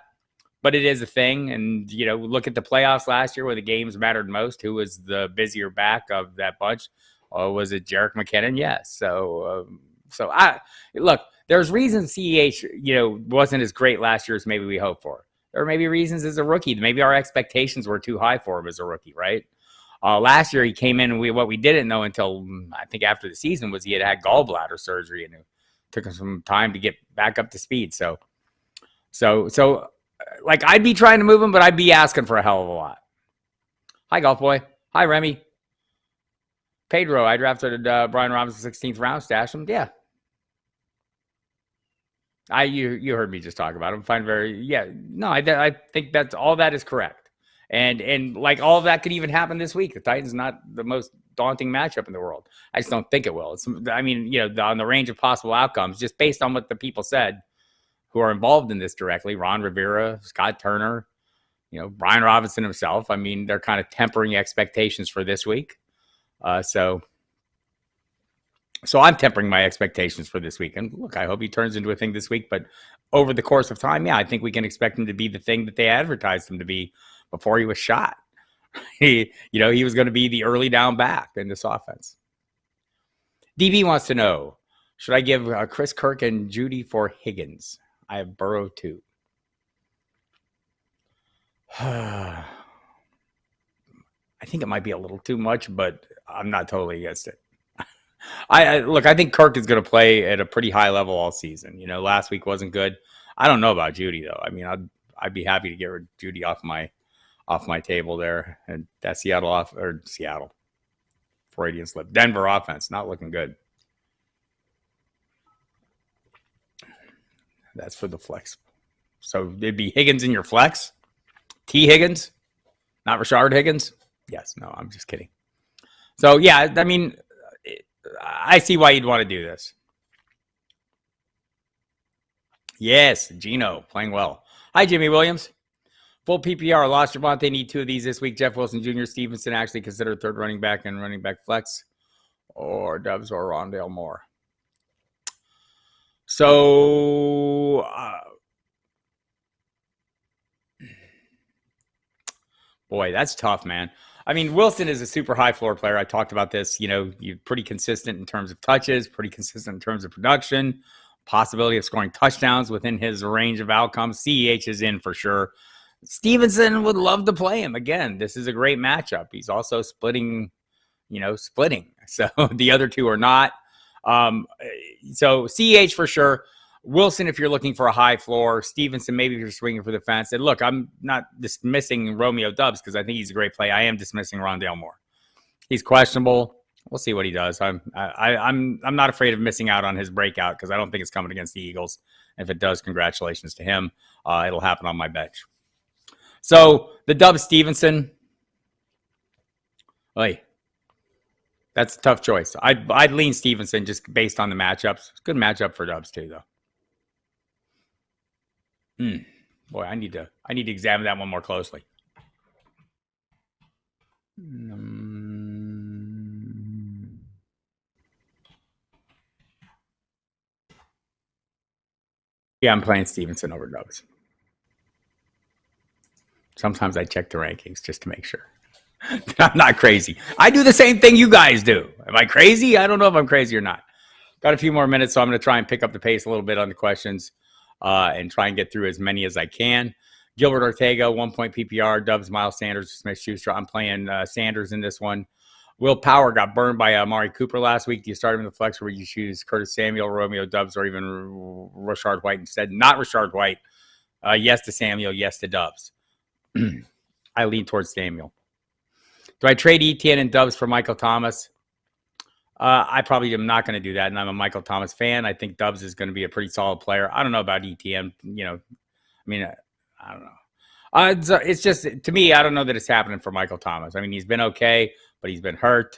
but it is a thing. And, look at the playoffs last year where the games mattered most. Who was the busier back of that bunch? Was it Jerick McKinnon? Yes. So look, there's reasons CEH, wasn't as great last year as maybe we hoped for. There may be reasons as a rookie. Maybe our expectations were too high for him as a rookie, right? Last year he came in, and what we didn't know until I think after the season was he had gallbladder surgery, and it took him some time to get back up to speed. So I'd be trying to move him, but I'd be asking for a hell of a lot. Hi, Golf Boy. Hi, Remy. Pedro, I drafted Brian Robinson 16th round, stashed him. Yeah. You heard me just talk about him. I think that's all that is correct. And all of that could even happen this week. The Titans not the most daunting matchup in the world. I just don't think it will. On the range of possible outcomes, just based on what the people said who are involved in this directly, Ron Rivera, Scott Turner, Brian Robinson himself. I mean, they're kind of tempering expectations for this week. So I'm tempering my expectations for this week. And look, I hope he turns into a thing this week. But over the course of time, I think we can expect him to be the thing that they advertised him to be before he was shot. He was going to be the early down back in this offense. DB wants to know, should I give Chris Kirk and Judy for Higgins? I have Burrow too. I think it might be a little too much, but I'm not totally against it. Look, I think Kirk is going to play at a pretty high level all season. Last week wasn't good. I don't know about Judy though. I mean, I'd be happy to get rid of Judy off my table there. And that Seattle Freudian slip. Denver offense not looking good. That's for the flex. So it'd be Higgins in your flex. T. Higgins, not Rashard Higgins. Yes, no, I'm just kidding. So yeah, I mean, I see why you'd want to do this. Yes, Gino playing well. Hi, Jimmy Williams. Full PPR, lost Javonte. Need 2 of these this week. Jeff Wilson Jr., Stevenson actually considered third running back and running back flex, or Dubs or Rondale Moore. So, boy, that's tough, man. I mean, Wilson is a super high floor player. I talked about this. You're pretty consistent in terms of touches, pretty consistent in terms of production, possibility of scoring touchdowns within his range of outcomes. CEH is in for sure. Stevenson would love to play him. Again, this is a great matchup. He's also splitting. So the other two are not. So CEH for sure. Wilson, if you're looking for a high floor. Stevenson, maybe if you're swinging for the fence. And look, I'm not dismissing Romeo Dubs because I think he's a great play. I am dismissing Rondale Moore. He's questionable. We'll see what he does. I'm not afraid of missing out on his breakout because I don't think it's coming against the Eagles. If it does, congratulations to him. It'll happen on my bench. So the Dubs Stevenson. Hey, that's a tough choice. I'd lean Stevenson just based on the matchups. It's a good matchup for Dubs too, though. Boy, I need to examine that one more closely. Yeah, I'm playing Stevenson over Dubs. Sometimes I check the rankings just to make sure. I'm not crazy. I do the same thing you guys do. Am I crazy? I don't know if I'm crazy or not. Got a few more minutes, so I'm going to try and pick up the pace a little bit on the questions and try and get through as many as I can. Gilbert Ortega, 1 point PPR. Dubs, Miles Sanders, Smith Schuster. I'm playing Sanders in this one. Will Power got burned by Amari Cooper last week. Do you start him in the flex or would you choose Curtis Samuel, Romeo Dubs, or even Rashard White instead? Not Rashard White. Yes to Samuel. Yes to Dubs. I lean towards Samuel. Do I trade Etienne and Dubs for Michael Thomas? I probably am not going to do that, and I'm a Michael Thomas fan. I think Dubs is going to be a pretty solid player. I don't know about Etienne. I don't know. It's just, to me, I don't know that it's happening for Michael Thomas. I mean, he's been okay, but he's been hurt.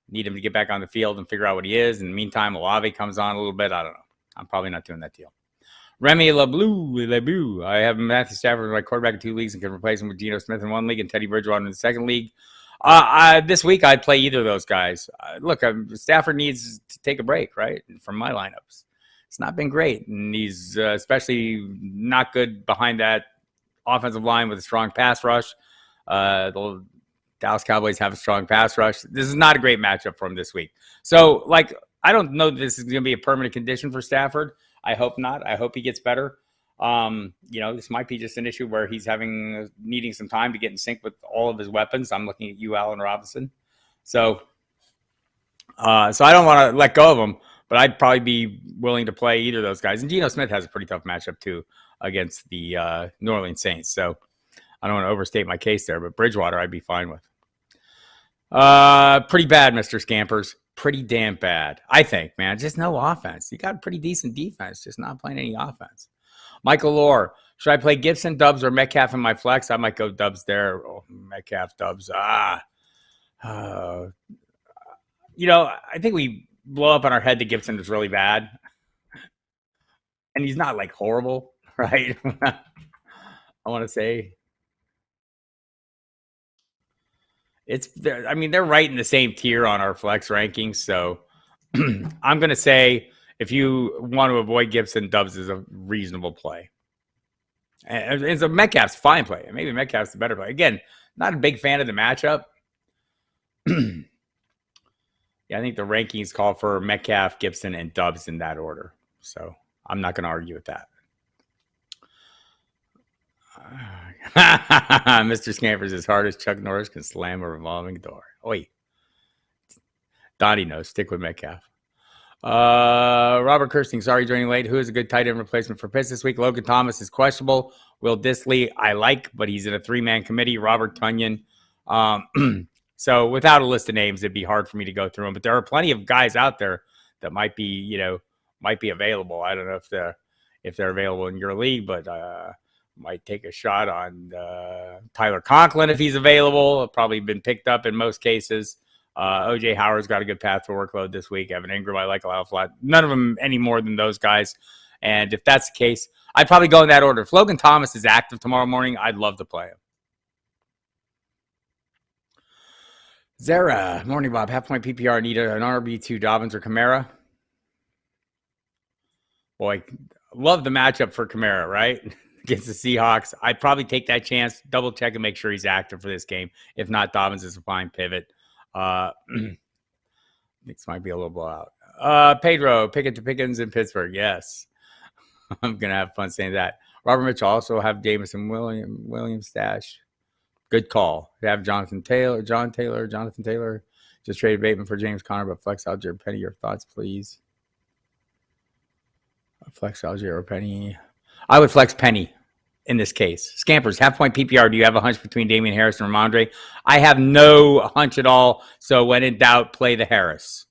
Need him to get back on the field and figure out what he is. In the meantime, Olave comes on a little bit. I don't know. I'm probably not doing that deal. Remy LeBleu. I have Matthew Stafford as my quarterback in 2 leagues and can replace him with Geno Smith in 1 league and Teddy Bridgewater in the 2nd league. This week, I'd play either of those guys. Look, Stafford needs to take a break, right, from my lineups. It's not been great, and he's especially not good behind that offensive line with a strong pass rush. The Dallas Cowboys have a strong pass rush. This is not a great matchup for him this week. So, I don't know that this is going to be a permanent condition for Stafford. I hope not. I hope he gets better. This might be just an issue where he's needing some time to get in sync with all of his weapons. I'm looking at you, Allen Robinson. So I don't want to let go of him, but I'd probably be willing to play either of those guys. And Geno Smith has a pretty tough matchup too against the New Orleans Saints. So I don't want to overstate my case there, but Bridgewater I'd be fine with. Pretty bad, Mr. Scampers. Pretty damn bad, I think, man. Just no offense. You got a pretty decent defense, just not playing any offense. Michael Lohr, should I play Gibson, Dubs, or Metcalf in my flex? I might go Dubs there. Oh, Metcalf, Dubs. I think we blow up on our head that Gibson is really bad. And he's not horrible, right? I want to say they're right in the same tier on our flex rankings. So I'm going to say if you want to avoid Gibson, Dubs is a reasonable play. And so Metcalf's fine play. Maybe Metcalf's the better play. Again, not a big fan of the matchup. Yeah, I think the rankings call for Metcalf, Gibson, and Dubs in that order. So I'm not going to argue with that. Mr. Scampers, as hard as Chuck Norris can slam a revolving door. Oi. Donnie knows. Stick with Metcalf. Robert Kirsting, sorry joining late. Who is a good tight end replacement for Pitts this week? Logan Thomas is questionable. Will Disley, I like, but he's in a 3-man committee. Robert Tunyon. So without a list of names, it'd be hard for me to go through them. But there are plenty of guys out there that might be available. I don't know if they're available in your league, but might take a shot on Tyler Conklin if he's available. Probably been picked up in most cases. OJ Howard's got a good path for workload this week. Evan Ingram, I like a lot. None of them any more than those guys. And if that's the case, I'd probably go in that order. If Logan Thomas is active tomorrow morning, I'd love to play him. Zara, morning, Bob. Half-point PPR, need an RB2, Dobbins or Kamara? Boy, love the matchup for Kamara, right? Against the Seahawks. I'd probably take that chance, double check and make sure he's active for this game. If not, Dobbins is a fine pivot. This might be a little blowout. Pedro, Pickett to Pickens in Pittsburgh. Yes. I'm going to have fun saying that. Robert Mitchell also have Davis and William stash. Good call. They have Jonathan Taylor. Just traded Bateman for James Conner, but flex Algier Penny. Your thoughts, please. Flex Algier or Penny. I would flex Penny in this case. Scampers, half-point PPR. Do you have a hunch between Damian Harris and Ramondre? I have no hunch at all. So when in doubt, play the Harris.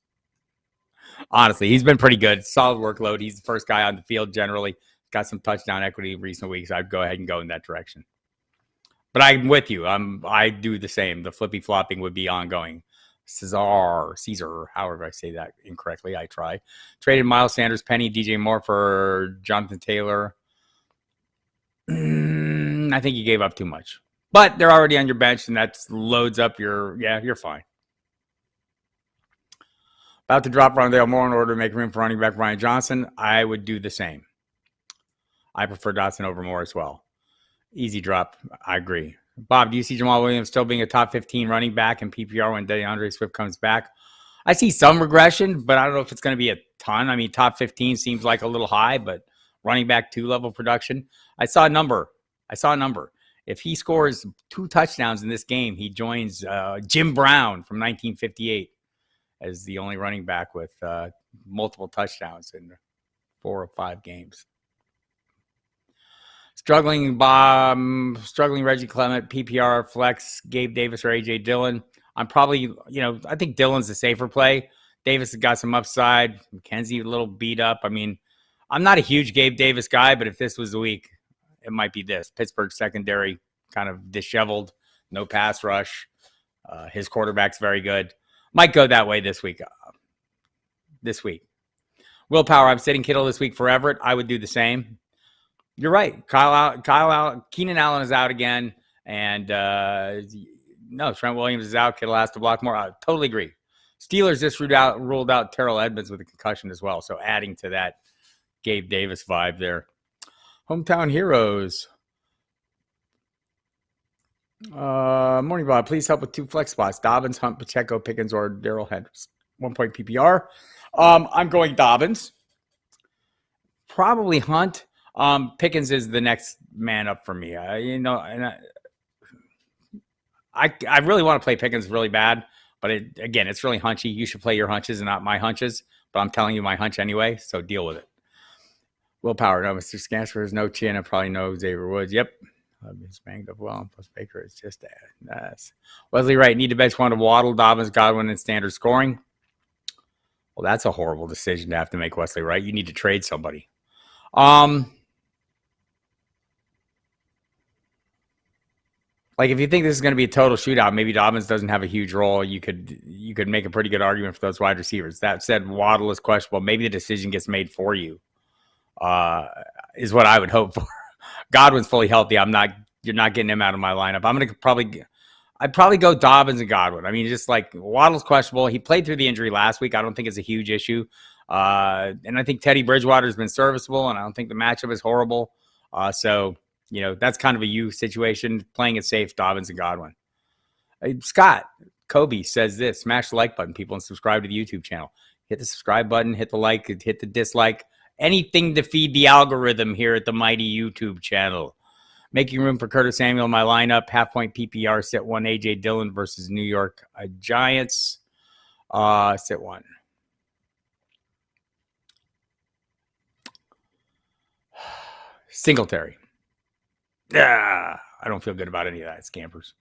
Honestly, he's been pretty good. Solid workload. He's the first guy on the field generally. Got some touchdown equity in recent weeks. I'd go ahead and go in that direction. But I'm with you. I do the same. The flippy-flopping would be ongoing. Caesar, however I say that incorrectly. I try. Traded Miles Sanders, Penny, DJ Moore for Jonathan Taylor. I think you gave up too much. But they're already on your bench, and that loads up you're fine. About to drop Rondale Moore in order to make room for running back Ryan Johnson. I would do the same. I prefer Dotson over Moore as well. Easy drop. I agree. Bob, do you see Jamal Williams still being a top 15 running back in PPR when DeAndre Swift comes back? I see some regression, but I don't know if it's going to be a ton. I mean, top 15 seems like a little high, but running back 2 level production. I saw a number. If he scores 2 touchdowns in this game, he joins Jim Brown from 1958 as the only running back with multiple touchdowns in 4 or 5 games. Struggling Reggie Clement, PPR, flex, Gabe Davis or A.J. Dillon. I'm probably, I think Dillon's the safer play. Davis has got some upside. McKenzie a little beat up. I mean, I'm not a huge Gabe Davis guy, but if this was the week, it might be this. Pittsburgh secondary kind of disheveled, no pass rush. His quarterback's very good. Might go that way this week. Willpower, I'm sitting Kittle this week for Everett. I would do the same. You're right. Keenan Allen is out again. And Trent Williams is out. Kittle has to block more. I totally agree. Steelers just ruled out Terrell Edmonds with a concussion as well. So adding to that Gabe Davis vibe there. Hometown heroes. Morning, Bob. Please help with 2 flex spots. Dobbins, Hunt, Pacheco, Pickens, or Darrell Henderson. 1-point PPR. I'm going Dobbins. Probably Hunt. Pickens is the next man up for me. I really want to play Pickens really bad, but it's really hunchy. You should play your hunches and not my hunches, but I'm telling you my hunch anyway, so deal with it. Willpower, no, Mr. Scansford is no chin. I probably know Xavier Woods. Yep. He's banged up well. Plus Baker is just nice. Wesley Wright, need to bench one to Waddle, Dobbins, Godwin, and standard scoring. Well, that's a horrible decision to have to make, Wesley Wright. You need to trade somebody. Like if you think this is going to be a total shootout, maybe Dobbins doesn't have a huge role. You could make a pretty good argument for those wide receivers. That said, Waddle is questionable. Maybe the decision gets made for you. Is what I would hope for. Godwin's fully healthy. You're not getting him out of my lineup. I'd probably go Dobbins and Godwin. I mean, just like Waddle's questionable. He played through the injury last week. I don't think it's a huge issue. And I think Teddy Bridgewater has been serviceable, and I don't think the matchup is horrible. So that's kind of a you situation. Playing it safe, Dobbins and Godwin. Scott Kobe says this: smash the like button, people, and subscribe to the YouTube channel. Hit the subscribe button, hit the like, hit the dislike. Anything to feed the algorithm here at the mighty YouTube channel. Making room for Curtis Samuel in my lineup. Half-point PPR, set 1 A.J. Dillon versus New York Giants. Sit one. Singletary. Yeah, I don't feel good about any of that, Scampers.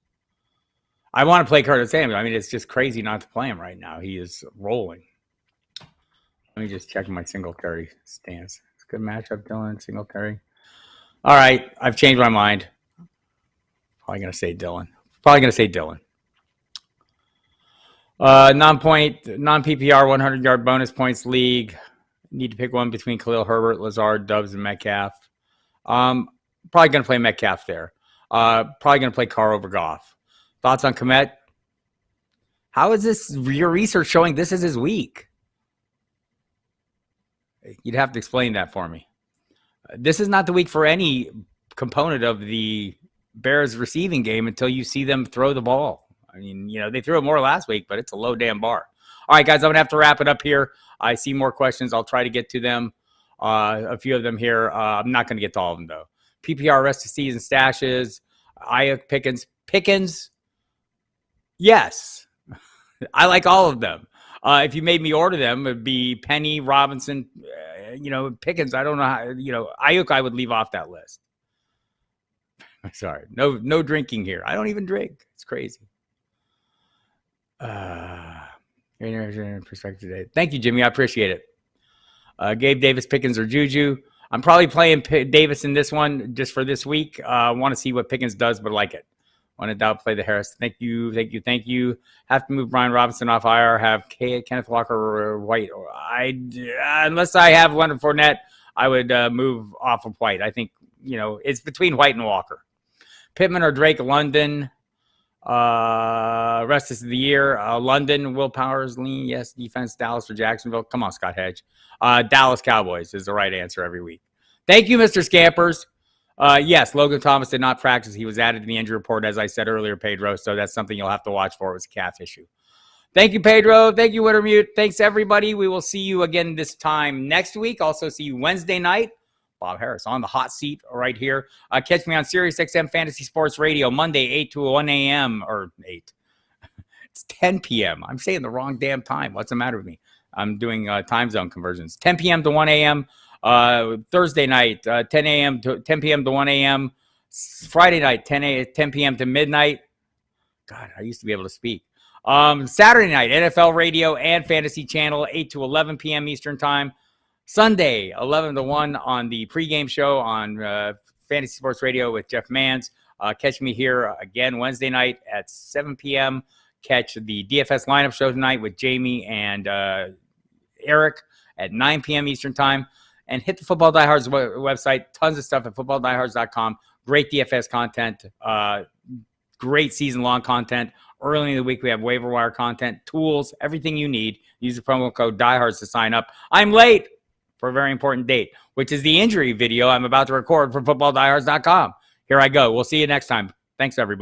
I want to play Curtis Samuel. I mean, it's just crazy not to play him right now. He is rolling. Let me just check my Singletary stance. It's a good matchup, Dylan. Singletary. All right, I've changed my mind. Probably going to say Dylan. Non-PPR 100-yard bonus points league. Need to pick one between Khalil Herbert, Lazard, Doubs, and Metcalf. Probably going to play Metcalf there. Probably going to play Carr over Goff. Thoughts on Komet? How is this? Your research showing this is his week? You'd have to explain that for me. This is not the week for any component of the Bears receiving game until you see them throw the ball. I mean, they threw it more last week, but it's a low damn bar. All right, guys, I'm going to have to wrap it up here. I see more questions. I'll try to get to them. A few of them here. I'm not going to get to all of them, though. PPR rest of season stashes. Ayuk, Pickens. Yes. I like all of them. If you made me order them, it'd be Penny, Robinson, Pickens. I don't know how, Ayuk I would leave off that list. Sorry. No drinking here. I don't even drink. It's crazy. Perspective today. Thank you, Jimmy. I appreciate it. Gabe Davis, Pickens, or Juju. I'm probably playing Davis in this one just for this week. I want to see what Pickens does, but like it. When in doubt, play the Harris. Thank you. Have to move Brian Robinson off IR. Have Kenneth Walker or White. Unless I have Leonard Fournette, I would move off of White. I think it's between White and Walker. Pittman or Drake. London. Rest of the year. London. Will Powers lean. Yes. Defense. Dallas or Jacksonville. Come on, Scott Hedge. Dallas Cowboys is the right answer every week. Thank you, Mr. Scampers. Yes, Logan Thomas did not practice. He was added to the injury report, as I said earlier, Pedro. So that's something you'll have to watch for. It was a calf issue. Thank you, Pedro. Thank you, Wintermute. Thanks, everybody. We will see you again this time next week. Also see you Wednesday night. Bob Harris on the hot seat right here. Catch me on Sirius XM Fantasy Sports Radio Monday, 8 to 1 a.m. or 8. It's 10 p.m. I'm saying the wrong damn time. What's the matter with me? I'm doing time zone conversions. 10 p.m. to 1 a.m. Thursday night, 10 p.m. to 1 a.m. Friday night, 10 p.m. to midnight. God, I used to be able to speak. Saturday night, NFL Radio and Fantasy Channel, 8 to 11 p.m. Eastern Time. Sunday, 11 to 1 on the pregame show on Fantasy Sports Radio with Jeff Mans. Catch me here again Wednesday night at 7 p.m. Catch the DFS lineup show tonight with Jamie and Eric at 9 p.m. Eastern Time. And hit the Football Diehards website. Tons of stuff at footballdiehards.com. Great DFS content. Great season-long content. Early in the week, we have waiver wire content, tools, everything you need. Use the promo code Diehards to sign up. I'm late for a very important date, which is the injury video I'm about to record for footballdiehards.com. Here I go. We'll see you next time. Thanks, everybody.